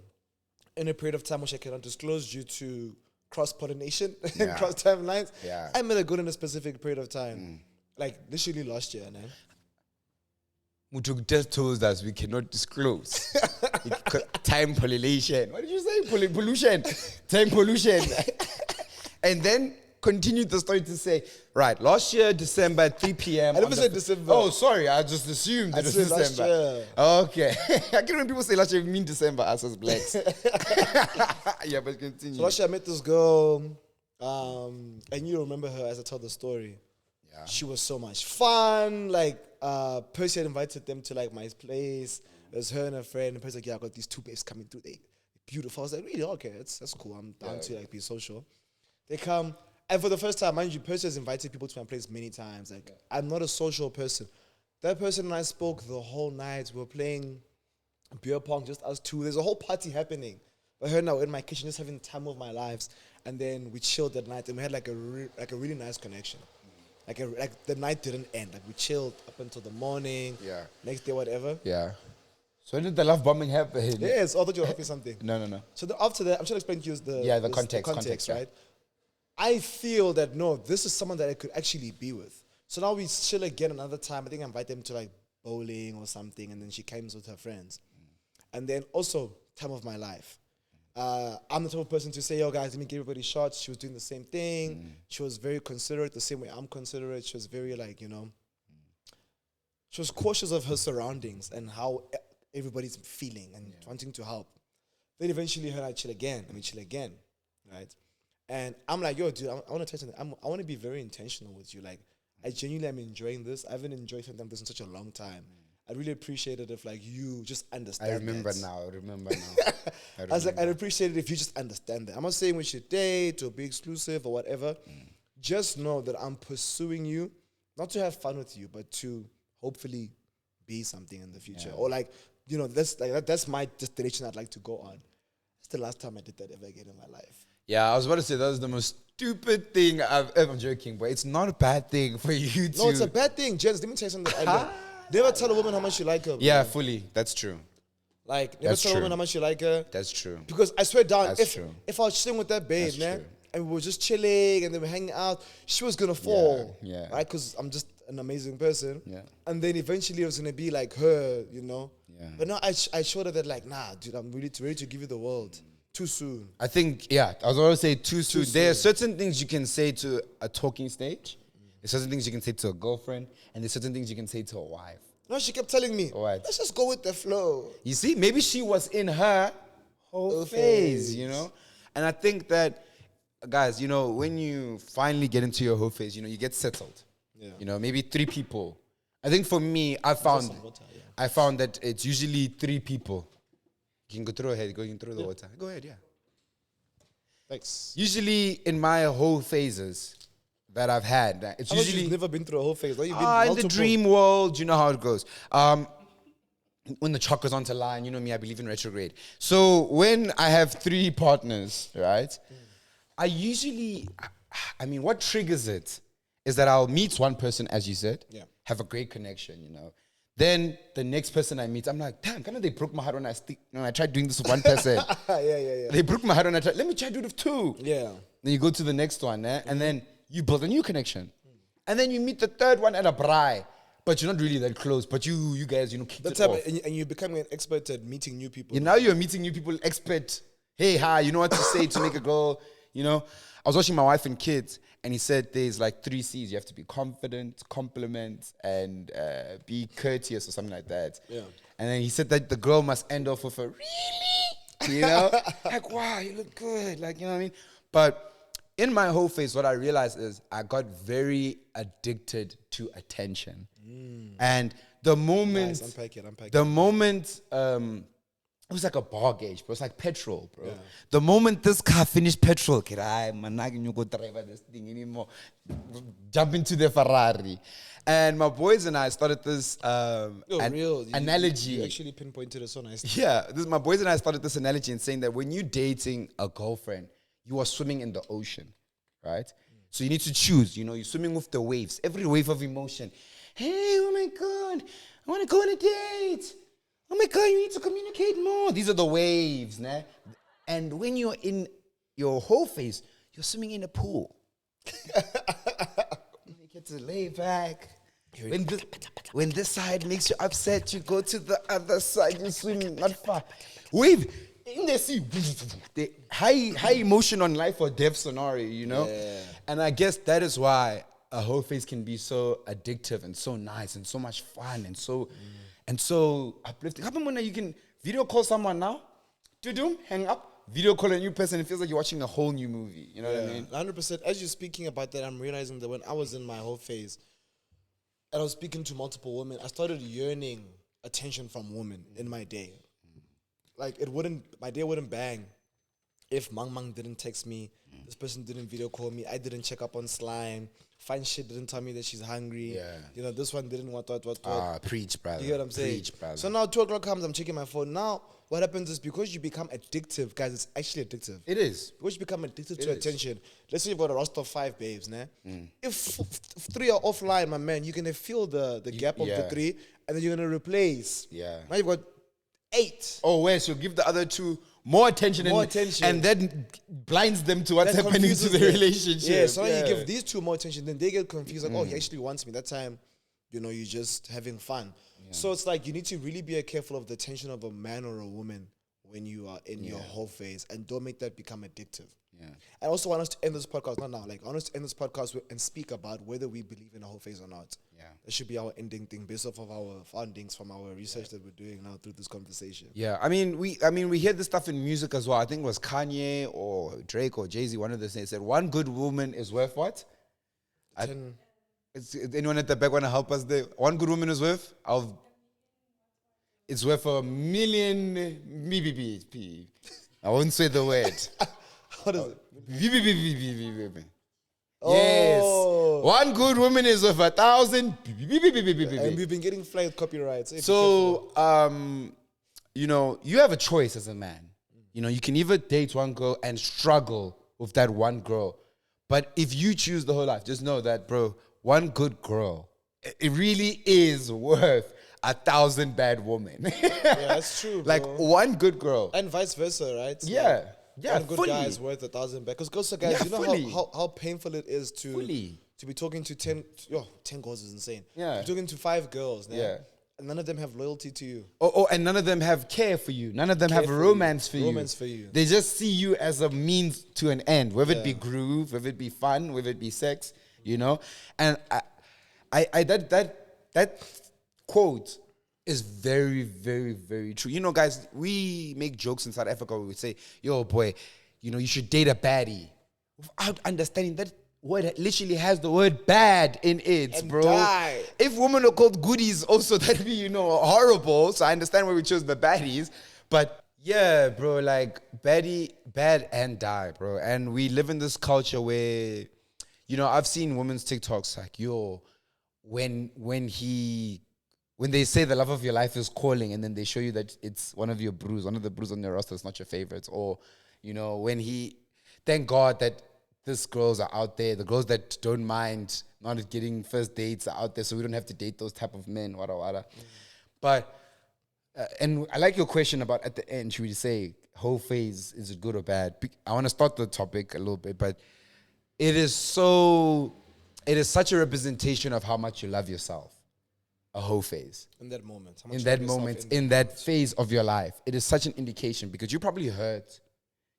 in a period of time which I cannot disclose due to cross-pollination and cross timelines. Yeah. I met a girl in a specific period of time. Like literally last year, man. Mutuk just told us we cannot disclose. Time pollination. What did you say? Pollution. Time pollution. And then continued the story to say, right, last year, December, 3 p.m. I never said December. Oh, sorry, I just assumed it was December. Last year. Okay. I can when people say last year, we mean December, us as blacks. Yeah, but continue. So last year I met this girl, and you remember her as I tell the story. Yeah. She was so much fun. Like, Percy had invited them to like my place. It was her and her friend. And Percy's like, yeah, I got these 2 babes coming through. They beautiful. I was like, really? Okay, that's cool. I'm down to like be social. They come. And for the first time, mind you, Percy has invited people to my place many times. Like, I'm not a social person. That person and I spoke the whole night. We were playing beer pong, just us two. There's a whole party happening. But her and I were in my kitchen, just having the time of my lives. And then we chilled that night, and we had like a really nice connection. Like the night didn't end. Like we chilled up until the morning. Yeah. Next day, whatever. Yeah. So when did the love bombing happen? Yes, I thought you were asking something. No. So after that, I'm trying to explain to you the context, right? I feel that, no, this is someone that I could actually be with. So now we chill again another time. I think I invite them to like bowling or something, and then she comes with her friends. And then also, time of my life. I'm the type of person to say, yo, guys, let me give everybody shots. She was doing the same thing. She was very considerate, the same way I'm considerate. She was very, like, you know, she was cautious of her surroundings and how everybody's feeling and wanting to help. Then eventually her and I chill again, right? And I'm like, yo, dude, I want to tell you something. I want to be very intentional with you. Like, I genuinely am enjoying this. I haven't enjoyed something like this in such a long time. I'd really appreciate it if, like, you just understand I remember that. now. I was like, I'd appreciate it if you just understand that. I'm not saying we should date or be exclusive or whatever. Just know that I'm pursuing you, not to have fun with you, but to hopefully be something in the future. Or, like, you know, that's my destination I'd like to go on. It's the last time I did that ever again in my life. Yeah, I was about to say that was the most stupid thing I've ever. I'm joking, but it's not a bad thing for you to. No, it's a bad thing, Jens. Let me tell you something. Never tell a woman how much you like her. Bro. Yeah, fully. That's true. Like, never tell a woman how much you like her. That's true. Because I swear down, That's true. if I was chilling with that babe, That's man, true. and we were just chilling and then we're hanging out, she was gonna fall. Yeah. Right? Because I'm just an amazing person. Yeah. And then eventually it was gonna be like her, you know. Yeah. But no, I showed her that, like, nah, dude, I'm ready to give you the world. Too soon. I think, I was going to say too soon. There are soon. certain things you can say to a talking stage. There's certain things you can say to a girlfriend. And there's certain things you can say to a wife. No, she kept telling me, What? let's just go with the flow. You see, maybe she was in her whole phase, you know? And I think that, guys, you know, when you finally get into your whole phase, you know, you get settled. Yeah. You know, maybe 3 people. I think for me, I found that it's usually 3 people. You can go through ahead, go through the water. Go ahead, Thanks. Usually in my whole phases that I've had, it's usually you've never been through a whole phase. Like, you've been in multiple. the dream world, you know how it goes. When the chakras onto line, you know me, I believe in retrograde. So when I have 3 partners, right, what triggers it is that I'll meet one person, as you said, have a great connection, you know. Then the next person I meet, I'm like, damn, kind of they broke my heart when I tried doing this with one person. Yeah. They broke my heart when let me try to do it with 2. Yeah. Then you go to the next one, and then you build a new connection. And then you meet the 3rd one at a braai, but you're not really that close, but you guys, you know, kicked it off. And you're becoming an expert at meeting new people. Now you're meeting new people, expert. Hey, hi, you know what to say to make a girl, you know. I was watching My Wife and Kids, and he said there's like 3 C's. You have to be confident, compliment, and be courteous or something like that. Yeah. And then he said that the girl must end off with a really, you know, like, wow, you look good, like, you know what I mean. But in my whole phase, what I realized is I got very addicted to attention, and the moment, Unpack it. the moment. It was like a bar gauge, bro. It's like petrol, bro. Yeah. The moment this car finished petrol, I'm not going to go drive this thing anymore. Jump into the Ferrari. And my boys and I started this analogy. You actually pinpointed it so nicely. Yeah, my boys and I started this analogy in saying that when you're dating a girlfriend, you are swimming in the ocean, right? So you need to choose, you know, you're swimming with the waves, every wave of emotion. Hey, oh my God, I want to go on a date. Oh my God, you need to communicate more. These are the waves, nah? And when you're in your whole phase, you're swimming in a pool. You get to lay back. When this side makes you upset, you go to the other side, you swim not far. Wave in the sea. The high emotion on life or death scenario, you know? Yeah. And I guess that is why a whole phase can be so addictive and so nice and so much fun and so... And so uplifting. Happen when you can video call someone now, hang up, video call a new person. It feels like you're watching a whole new movie. You know what I mean? 100%. As you're speaking about that, I'm realizing that when I was in my whole phase, and I was speaking to multiple women, I started yearning attention from women in my day. Like my day wouldn't bang if Mang didn't text me, this person didn't video call me, I didn't check up on Slime. Fine shit didn't tell me that she's hungry. Yeah. You know, this one didn't what. Preach, brother. You get what I'm saying? Preach, brother. So now 2 o'clock comes, I'm checking my phone. Now, what happens is because you become addictive, guys, it's actually addictive. It is. Because you become addicted to attention. Let's say you've got a roster of 5 babes, nah? If 3 are offline, my man, you're going to fill the gap of the 3, and then you're going to replace. Yeah. Now you've got 8. Oh, wait, so give the other 2 more attention, More and, attention. and then blinds them to what's That happening to confuses the them. relationship. Yeah, so now you give these two more attention, then they get confused, like, oh, he actually wants me. That time, you're just having fun. So it's like you need to really be careful of the attention of a man or a woman when you are in your whole phase, and don't make that become addictive. Yeah. I also want us to end this podcast, not now, like I want us to end this podcast and speak about whether we believe in a whole phase or not. Yeah. That should be our ending thing based off of our findings from our research that we're doing now through this conversation. Yeah, I mean, we hear this stuff in music as well. I think it was Kanye or Drake or Jay-Z, one of the things said, one good woman is worth what? Is anyone at the back want to help us there? One good woman is worth? It's worth a million. I won't say the word. What is it? Yes. One good woman is worth 1,000. And we've been getting flagged copyrights. So, you have a choice as a man. You can either date one girl and struggle with that one girl. But if you choose the whole life, just know that, bro, one good girl, it really is worth 1,000 bad women. Yeah, that's true, bro. Like one good girl. And vice versa, right? Yeah. Yeah, one good guy is worth 1,000 back. Because also, guys, Yeah, you know fully. how painful it is to Fully. be talking to 10 girls is insane. Yeah. You're talking to 5 girls, yeah. Yeah. And none of them have loyalty to you. Oh, and none of them have care for you. None of them have for romance for you. you. Romance for you. They just see you as a means to an end, whether it be groove, whether it be fun, whether it be sex, And that quote is very, very, very true. Guys, we make jokes in South Africa where we say, yo, boy, you should date a baddie. Without understanding that word literally has the word bad in it, And bro. die. If women are called goodies, also that'd be, horrible. So I understand why we chose the baddies. But yeah, bro, like bad and die, bro. And we live in this culture where, I've seen women's TikToks like, yo, when they say the love of your life is calling, and then they show you that it's one of the brews on your roster is not your favorites, or thank God that these girls are out there, the girls that don't mind not getting first dates are out there, so we don't have to date those type of men, wada. But and I like your question about at the end, should we say whole phase, is it good or bad? I want to start the topic a little bit, but it is such a representation of how much you love yourself. A whole phase. In that moment. In that phase of your life. It is such an indication because you're probably hurt.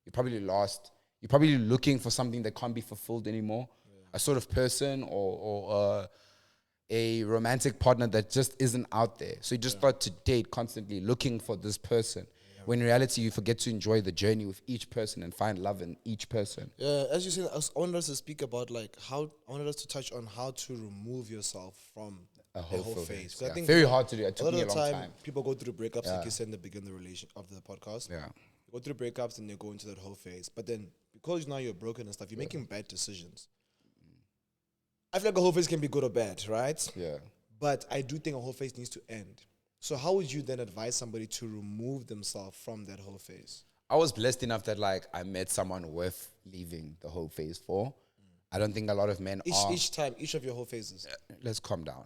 You're probably lost. You're probably looking for something that can't be fulfilled anymore. Yeah. A sort of person or a romantic partner that just isn't out there. So you just start to date constantly looking for this person. Yeah. When in reality, you forget to enjoy the journey with each person and find love in each person. Yeah, as you said, I wanted us to speak about I wanted us to touch on how to remove yourself from a whole phase. Yeah. I think very hard to do. It took me a long time. People go through breakups, like you said in the beginning of the podcast. Yeah. You go through breakups and they go into that whole phase. But then, because now you're broken and stuff, you're making bad decisions. I feel like a whole phase can be good or bad, right? Yeah. But I do think a whole phase needs to end. So how would you then advise somebody to remove themselves from that whole phase? I was blessed enough that I met someone worth leaving the whole phase for. I don't think a lot of men are. Each of your whole phases. Let's calm down.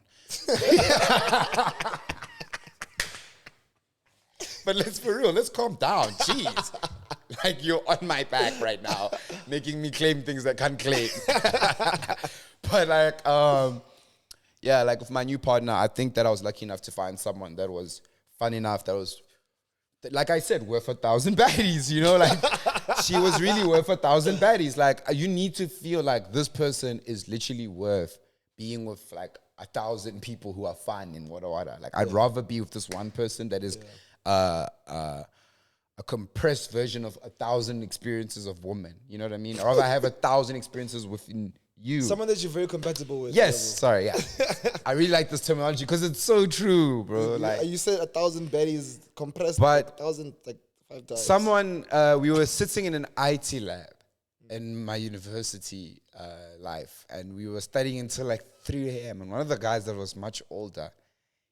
But let's calm down. Jeez. Like you're on my back right now, making me claim things that can't claim. But with my new partner, I think that I was lucky enough to find someone that was fun enough, that was, like I said, worth 1,000 baddies, she was really worth 1,000 baddies. Like, you need to feel like this person is literally worth being with 1,000 people who are fun and whatever. Like, I'd rather be with this one person that is a compressed version of 1,000 experiences of women. You know what I mean? Or rather, I have 1,000 experiences within you. Someone that you're very compatible with. Yes, sorry, yeah. I really like this terminology because it's so true, bro. You said 1,000 baddies compressed, but 1,000 5 times. Someone, we were sitting in an IT lab in my university life, and we were studying until 3 a.m. And one of the guys that was much older,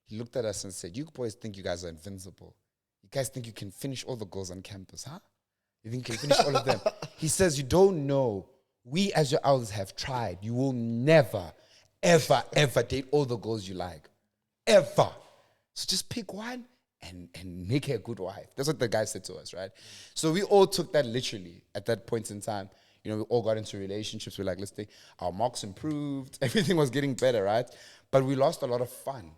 he looked at us and said, "You boys think you guys are invincible? You guys think you can finish all the girls on campus, huh? You think you can finish all of them?" He says, "You don't know. We as your elders have tried. You will never, ever, ever date all the girls you like. Ever. So just pick one and make her a good wife. That's what the guy said to us, right? So we all took that literally at that point in time. You know, we all got into relationships. We're like, let's think, our marks improved. Everything was getting better, right? But we lost a lot of fun.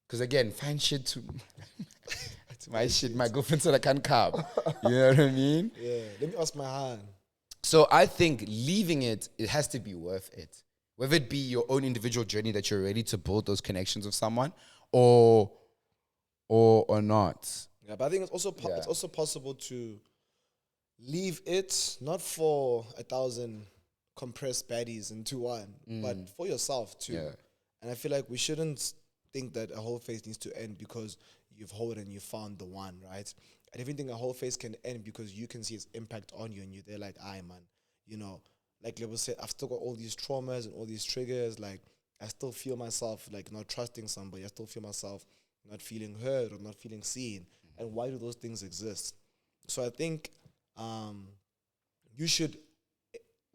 Because again, find shit to my shit. My girlfriend said I can't come. You know what I mean? Yeah. Let me ask my hand. So I think leaving it has to be worth it. Whether it be your own individual journey that you're ready to build those connections with someone or not. Yeah, but I think it's also possible to leave it not for 1,000 compressed baddies into one, but for yourself too. Yeah. And I feel like we shouldn't think that a whole phase needs to end because you've hold and you found the one, right? And if anything, a whole phase can end because you can see its impact on you and you're there like, aye, man, you know, like Lebo said, I've still got all these traumas and all these triggers. Like, I still feel myself like not trusting somebody. I still feel myself not feeling heard or not feeling seen. And why do those things exist? So I think you should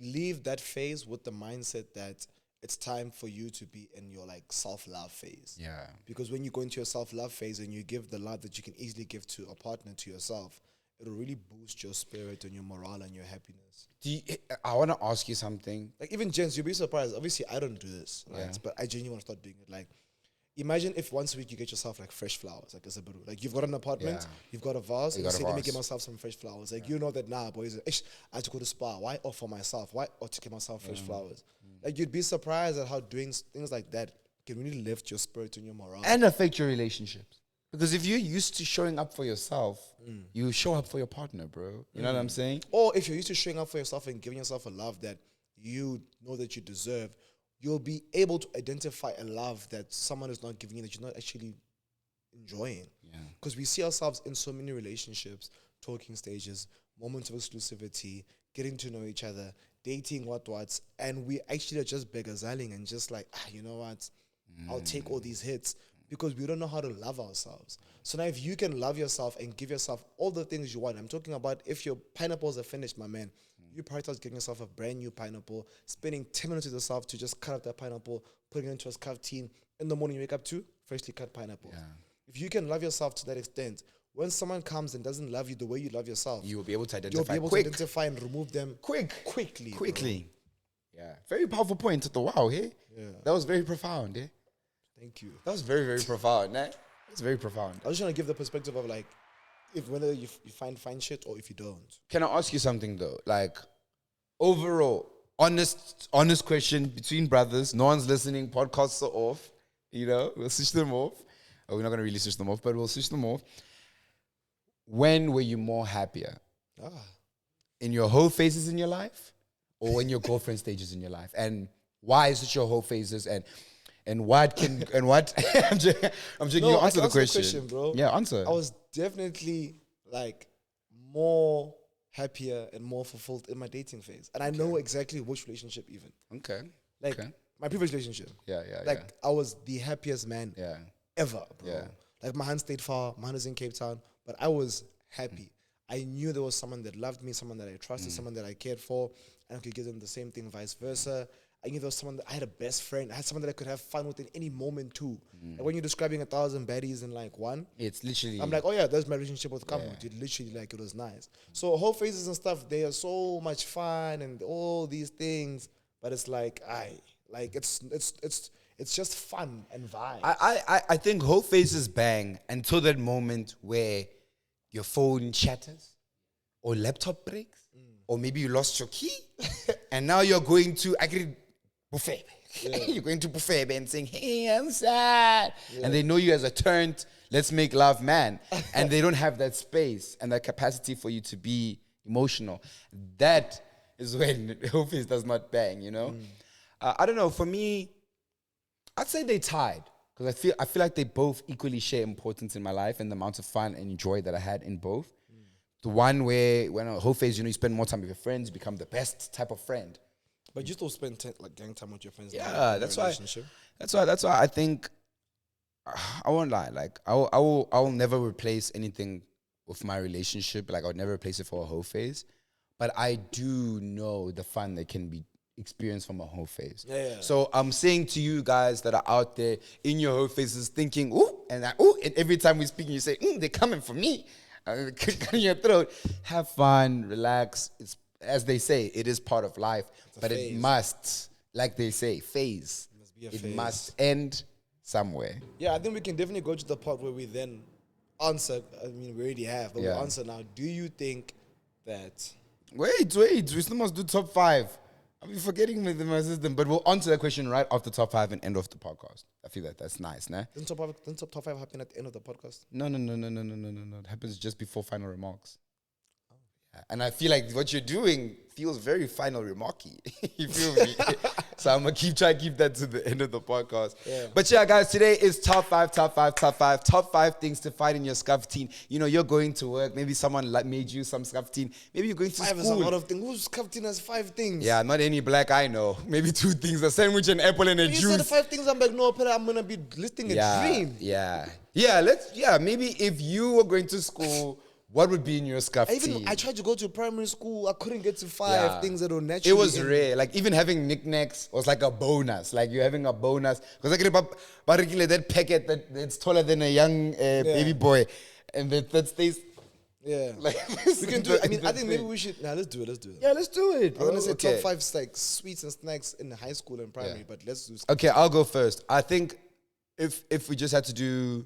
leave that phase with the mindset that it's time for you to be in your like self-love phase. Yeah. Because when you go into your self-love phase and you give the love that you can easily give to a partner, to yourself, it'll really boost your spirit and your morale and your happiness. I want to ask you something. Like even gents, you'll be surprised. Obviously, I don't do this, right? Yeah. But I genuinely want to start doing it. Like, imagine if once a week you get yourself like fresh flowers, like as a buru. Like you've got an apartment, you've got a vase, and you say, let me get myself some fresh flowers. Like you know that boys, I had to go to spa. Why offer myself? Why to get myself fresh flowers? Like you'd be surprised at how doing things like that can really lift your spirit and your morale. And affect your relationships. Because if you're used to showing up for yourself, you show up for your partner, bro. You know what I'm saying? Or if you're used to showing up for yourself and giving yourself a love that you know that you deserve, you'll be able to identify a love that someone is not giving you that you're not actually enjoying. Because we see ourselves in so many relationships, talking stages, moments of exclusivity, getting to know each other, dating what's, and we actually are just beggazaling and just like, you know what, I'll take all these hits because we don't know how to love ourselves. So now if you can love yourself and give yourself all the things you want, I'm talking about if your pineapples are finished, my man, you prioritize getting yourself a brand new pineapple, spending 10 minutes with yourself to just cut up that pineapple, putting it into a scarf tin. In the morning you wake up to freshly cut pineapples. If you can love yourself to that extent, when someone comes and doesn't love you the way you love yourself, you will be able to identify you'll be able to identify and remove them quickly. Yeah. Very powerful point. Wow, hey? Yeah. That was very profound, eh? Thank you. That was very, very profound, eh? That's very profound. I was just trying to give the perspective of like, if whether you find shit or if you don't. Can I ask you something though? Like, overall, honest question between brothers. No one's listening. Podcasts are off. You know, we'll switch them off. Oh, we're not going to really switch them off, but we'll switch them off. When were you more happier? In your whole phases in your life or in your girlfriend stages in your life? And why is it your whole phases? And what I'm joking. You answer the question, bro. Yeah, answer. I was definitely like more happier and more fulfilled in my dating phase. And I know exactly which relationship even. Okay. Like my previous relationship. Like I was the happiest man ever, bro. Yeah. Like my hand stayed far, my hand was in Cape Town, but I was happy. I knew there was someone that loved me, someone that I trusted, someone that I cared for, and I could give them the same thing, vice versa. I knew there was someone that I had a best friend. I had someone that I could have fun with in any moment too. Like when you're describing 1,000 baddies in like one, it's literally. I'm like, oh yeah, that's my relationship with Kamu. It literally like it was nice. So whole phases and stuff, they are so much fun and all these things, but it's like it's just fun and vibe. I think whole phases bang until that moment where your phone shatters or laptop breaks or maybe you lost your key and now you're going to buffet. You're going to buffet and saying, hey, I'm sad. And they know you as a turned, let's make love man. And they don't have that space and that capacity for you to be emotional. That is when whole phase does not bang, you know? I don't know, for me, I'd say they tied. Because I feel like they both equally share importance in my life and the amount of fun and joy that I had in both. The one where, when a whole phase, you spend more time with your friends, you become the best type of friend. But you still spend like gang time with your friends. Yeah, that's why. That's why I think I won't lie. Like I will never replace anything with my relationship. Like I would never replace it for a whole phase. But I do know the fun that can be experience from a Hoe Phase. Yeah. So I'm saying to you guys that are out there in your Hoe Phases thinking, ooh, and every time we speak, you say, they're coming for me. Cutting your throat. Have fun, relax. It's, as they say, it is part of life, but phase. it must, like they say, phase. It must end somewhere. Yeah, I think we can definitely go to the part where we then answer. I mean, we already have, but we'll answer now. Do you think that... Wait. We still must do top 5. I'm forgetting my system, but we'll answer that question right after top 5 and end off the podcast. I feel that's nice, nah? Didn't top 5 happen at the end of the podcast? No. It happens just before final remarks. Yeah. And I feel like what you're doing feels very final remarky. You feel me? So I'm going to try to keep that to the end of the podcast. Yeah. But yeah, guys, today is top 5 things to find in your scuff-teen. You know, you're going to work. Maybe someone made you some scuff-teen. Maybe you're going to 5 school. is a lot of things. Who's scuff-teen has 5 things? Yeah, not any black I know. Maybe 2 things, a sandwich, an apple, and a You juice. said the 5 things, I'm like, no, but I'm going to be listing a dream. Maybe if you were going to school, what would be in your scuff-teen? I tried to go to primary school. I couldn't get to 5 things that were naturally. It was rare. Like even having knickknacks was like a bonus. Like you're having a bonus. Because I get that packet that's taller than a young baby boy. And that stays... Yeah. Like, we can do it. I mean, I think maybe we should... Nah, let's do it. Yeah, let's do it. I want to say top 5 like sweets and snacks in high school and primary, but let's do... Okay, I'll go first. I think if we just had to do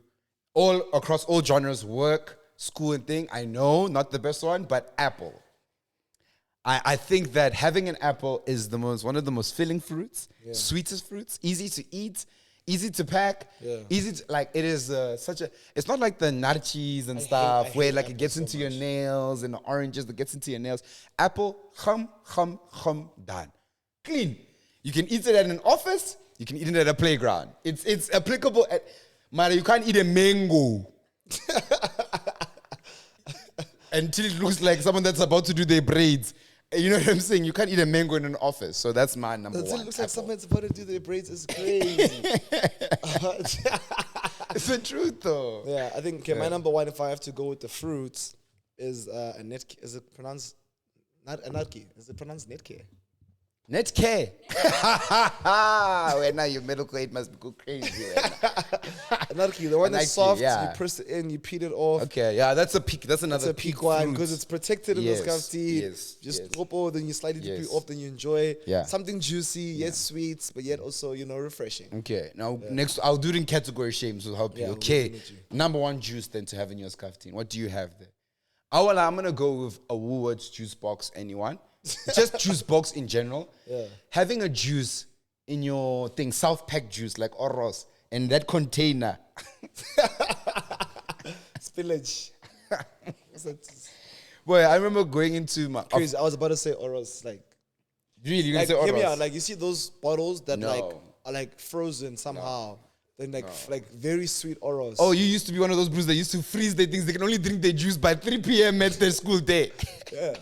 all across all genres, work, school and thing, I know, not the best one, but apple. I think that having an apple is one of the most filling fruits, sweetest fruits, easy to eat, easy to pack, easy to, like, it is it's not like the nachis and stuff where like it gets into your nails and the oranges that gets into your nails. Apple, done. Clean. You can eat it at an office, you can eat it at a playground. It's applicable at, Mara, you can't eat a mango. Until it looks like someone that's about to do their braids. You know what I'm saying? You can't eat a mango in an office. So that's my number one. It looks like someone's about to do their braids. It's crazy. It's the truth, though. Yeah, I think my number one, if I have to go with the fruits, is a netki. Is it pronounced not a netki? Is it pronounced netki? Netcare. Well, now your medical aid must go crazy. Netki, the one that's soft, you press it in, you peel it off. Okay, yeah, that's a peak. That's another peak one because it's protected in the scuff tea. Just then you slightly dip it off, then you enjoy Yeah. something juicy, yet sweet, but yet also, refreshing. Okay, now next, I'll do it in category shames to help you. Okay, number one juice then to have in your scuff tea. What do you have there? Oh, well, I'm going to go with a Woolworths juice box, anyone. Just juice box in general. Yeah. Having a juice in your thing, South Pack juice like Oros, and that container. Spillage. Boy, I remember going into my... Crazy, I was about to say Oros, like... Really? You're going to say Oros? Hear me out, like, you see those bottles that are like frozen somehow. Then like very sweet Oros. Oh, you used to be one of those brews that used to freeze their things. They can only drink their juice by 3 p.m. at their school day. Yeah.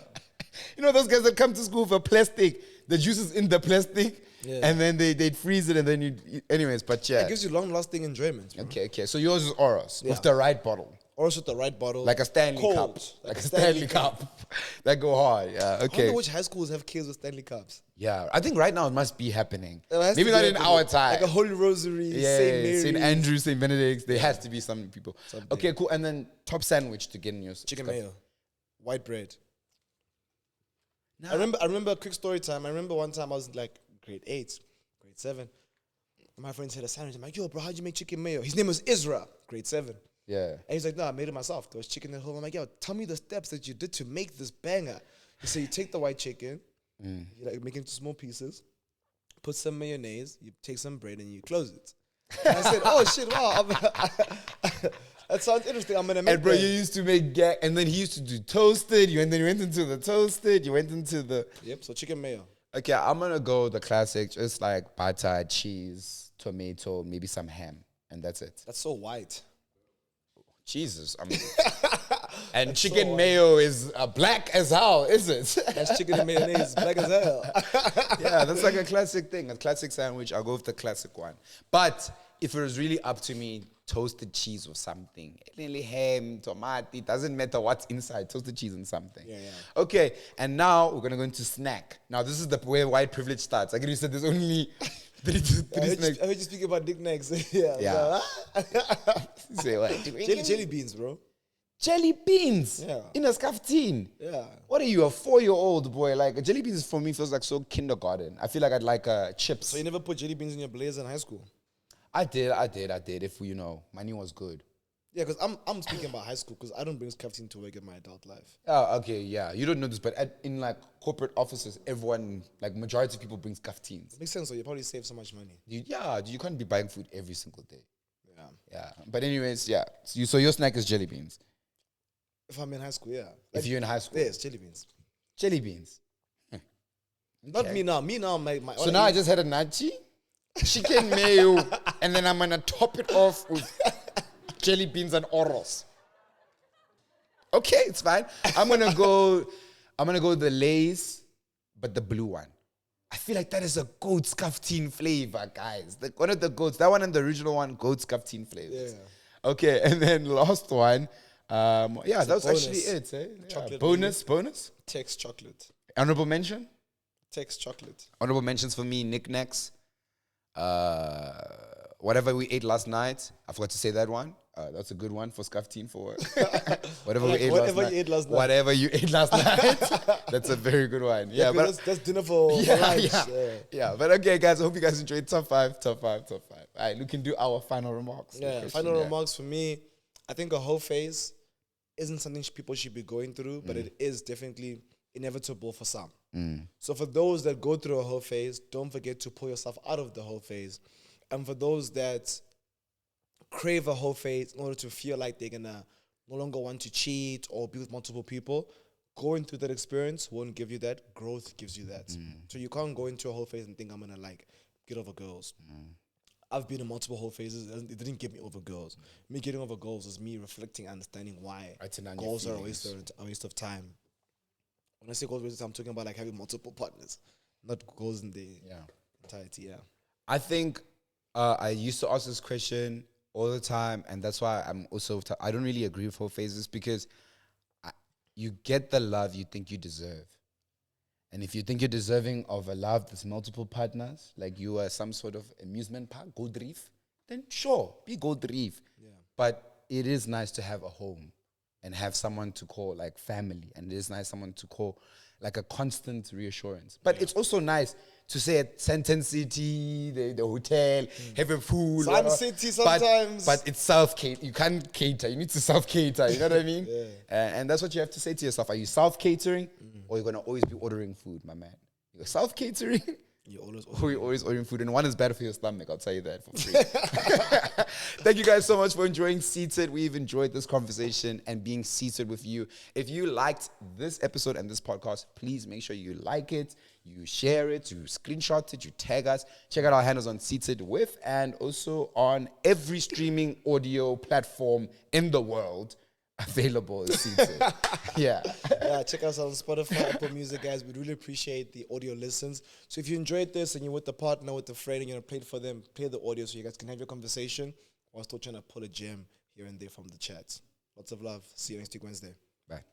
You know those guys that come to school for plastic, the juice is in the plastic, and then they'd freeze it, and then you... Anyways, but yeah. It gives you long-lasting enjoyment. Bro. Okay. So yours is Oros, with the right bottle. Oros with the right bottle. Like a Stanley cup. Like a Stanley cup. That go hard, yeah, okay. I wonder which high schools have kids with Stanley cups. Yeah, I think right now it must be happening. Maybe not in our time. Like a Holy Rosary, St. Mary. St. Andrew, St. Benedict. There has to be some people. Okay, cool. And then top sandwich to get in your... Chicken mayo. White bread. I remember a quick story time. I remember one time I was like grade 8, grade 7. My friend said a sandwich. I'm like, yo, bro, how'd you make chicken mayo? His name was Isra, grade 7. Yeah. And he's like, no, I made it myself. There was chicken at home. I'm like, yo, tell me the steps that you did to make this banger. He said, you take the white chicken, you like make it into small pieces, put some mayonnaise, you take some bread, and you close it. And I said, oh, shit, wow. That sounds interesting. I'm going to make And bro, you used to make and then he used to do toasted. And then you went into the toasted. You went into the... Yep, so chicken mayo. Okay, I'm going to go the classic, just like butter, cheese, tomato, maybe some ham. And that's it. That's so white. Jesus, I mean... And chicken mayo is black as hell, is it? That's chicken and mayonnaise, black as hell. Yeah, that's like a classic thing, a classic sandwich. I'll go with the classic one. But if it was really up to me, toasted cheese or something. Really ham, tomato, it doesn't matter what's inside, toasted cheese and something. Yeah. Okay, and now we're gonna go into snack. Now this is where white privilege starts. Like you said, there's only three snacks. I heard you speak about knickknacks. yeah. Say what? Jelly beans, bro. Jelly beans? Yeah. In a scaffeine? Yeah. What are you, a 4-year-old boy? Like, jelly beans for me feels like so kindergarten. I feel like I'd like chips. So you never put jelly beans in your blazer in high school? I did. If money was good. Yeah, because I'm speaking about high school because I don't bring caffeine to work in my adult life. Oh, okay, yeah. You don't know this, but in like corporate offices, everyone, like majority of people brings caffeines. Makes sense, so you probably save so much money. You can't be buying food every single day. Yeah. But anyways, yeah. So your snack is jelly beans. If I'm in high school, yeah. If you're in high school? Yes, jelly beans. Jelly beans. Not me now. Me now, my so now I just had a nachi, chicken mayo, and then I'm going to top it off with jelly beans and oros. Okay, it's fine. I'm going to go the Lay's, but the blue one. I feel like that is a goat scaffine flavor, guys. One of the goats. That one and the original one, goat scaffine flavors. Yeah. Okay, and then last one. That was bonus. actually it. Eh? Chocolate Bonus. Tex chocolate. Honorable mention. Tex chocolate. Honorable mentions for me, knickknacks. Whatever we ate last night. I forgot to say that one. That's a good one for Scaff-Teen for whatever we ate last night. Whatever you ate last night. That's a very good one. Yeah, but that's dinner for lunch. Yeah, but okay, guys. I hope you guys enjoyed top five. All right, we can do our final remarks. Yeah, final remarks for me. I think a Hoe Phase isn't something people should be going through, but it is definitely inevitable for some. So for those that go through a Hoe Phase, don't forget to pull yourself out of the Hoe Phase. And for those that crave a Hoe Phase in order to feel like they're gonna no longer want to cheat or be with multiple people, going through that experience won't give you that. Growth gives you that. So you can't go into a Hoe Phase and think I'm gonna like get over girls. I've been in multiple Hoe Phases and it didn't get me over girls. Me getting over girls is me reflecting and understanding why goals are a waste of time. When I say goals, I'm talking about like having multiple partners, not goals in the entirety. Yeah, I think I used to ask this question all the time, and that's why I'm also I don't really agree with Hoe Phases because you get the love you think you deserve. And if you think you're deserving of a love that's multiple partners, like you are some sort of amusement park, Gold Reef, then sure, be Gold Reef. Yeah. But it is nice to have a home and have someone to call like family. And it is nice someone to call like a constant reassurance. But it's also nice to say at Sentence City, the hotel, have a pool. Sun City sometimes. But it's self-cater. You can't cater. You need to self-cater. You know what I mean? And that's what you have to say to yourself. Are you self-catering or you're going to always be ordering food, my man? You're self-catering you're always ordering food. And one is better for your stomach. I'll tell you that for free. Thank you guys so much for enjoying Seated. We've enjoyed this conversation and being seated with you. If you liked this episode and this podcast, please make sure you like it, you share it, you screenshot it, you tag us. Check out our handles on Seatedwith and also on every streaming audio platform in the world available is Seated. Yeah, check us out on Spotify, Apple Music, guys. We really appreciate the audio listens. So if you enjoyed this and you're with a partner, with a friend, and you're going to play it for them, play the audio so you guys can have your conversation while still trying to pull a gem here and there from the chats. Lots of love. See you next week, Wednesday. Bye.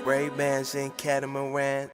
Ray-Bans and Catamaran.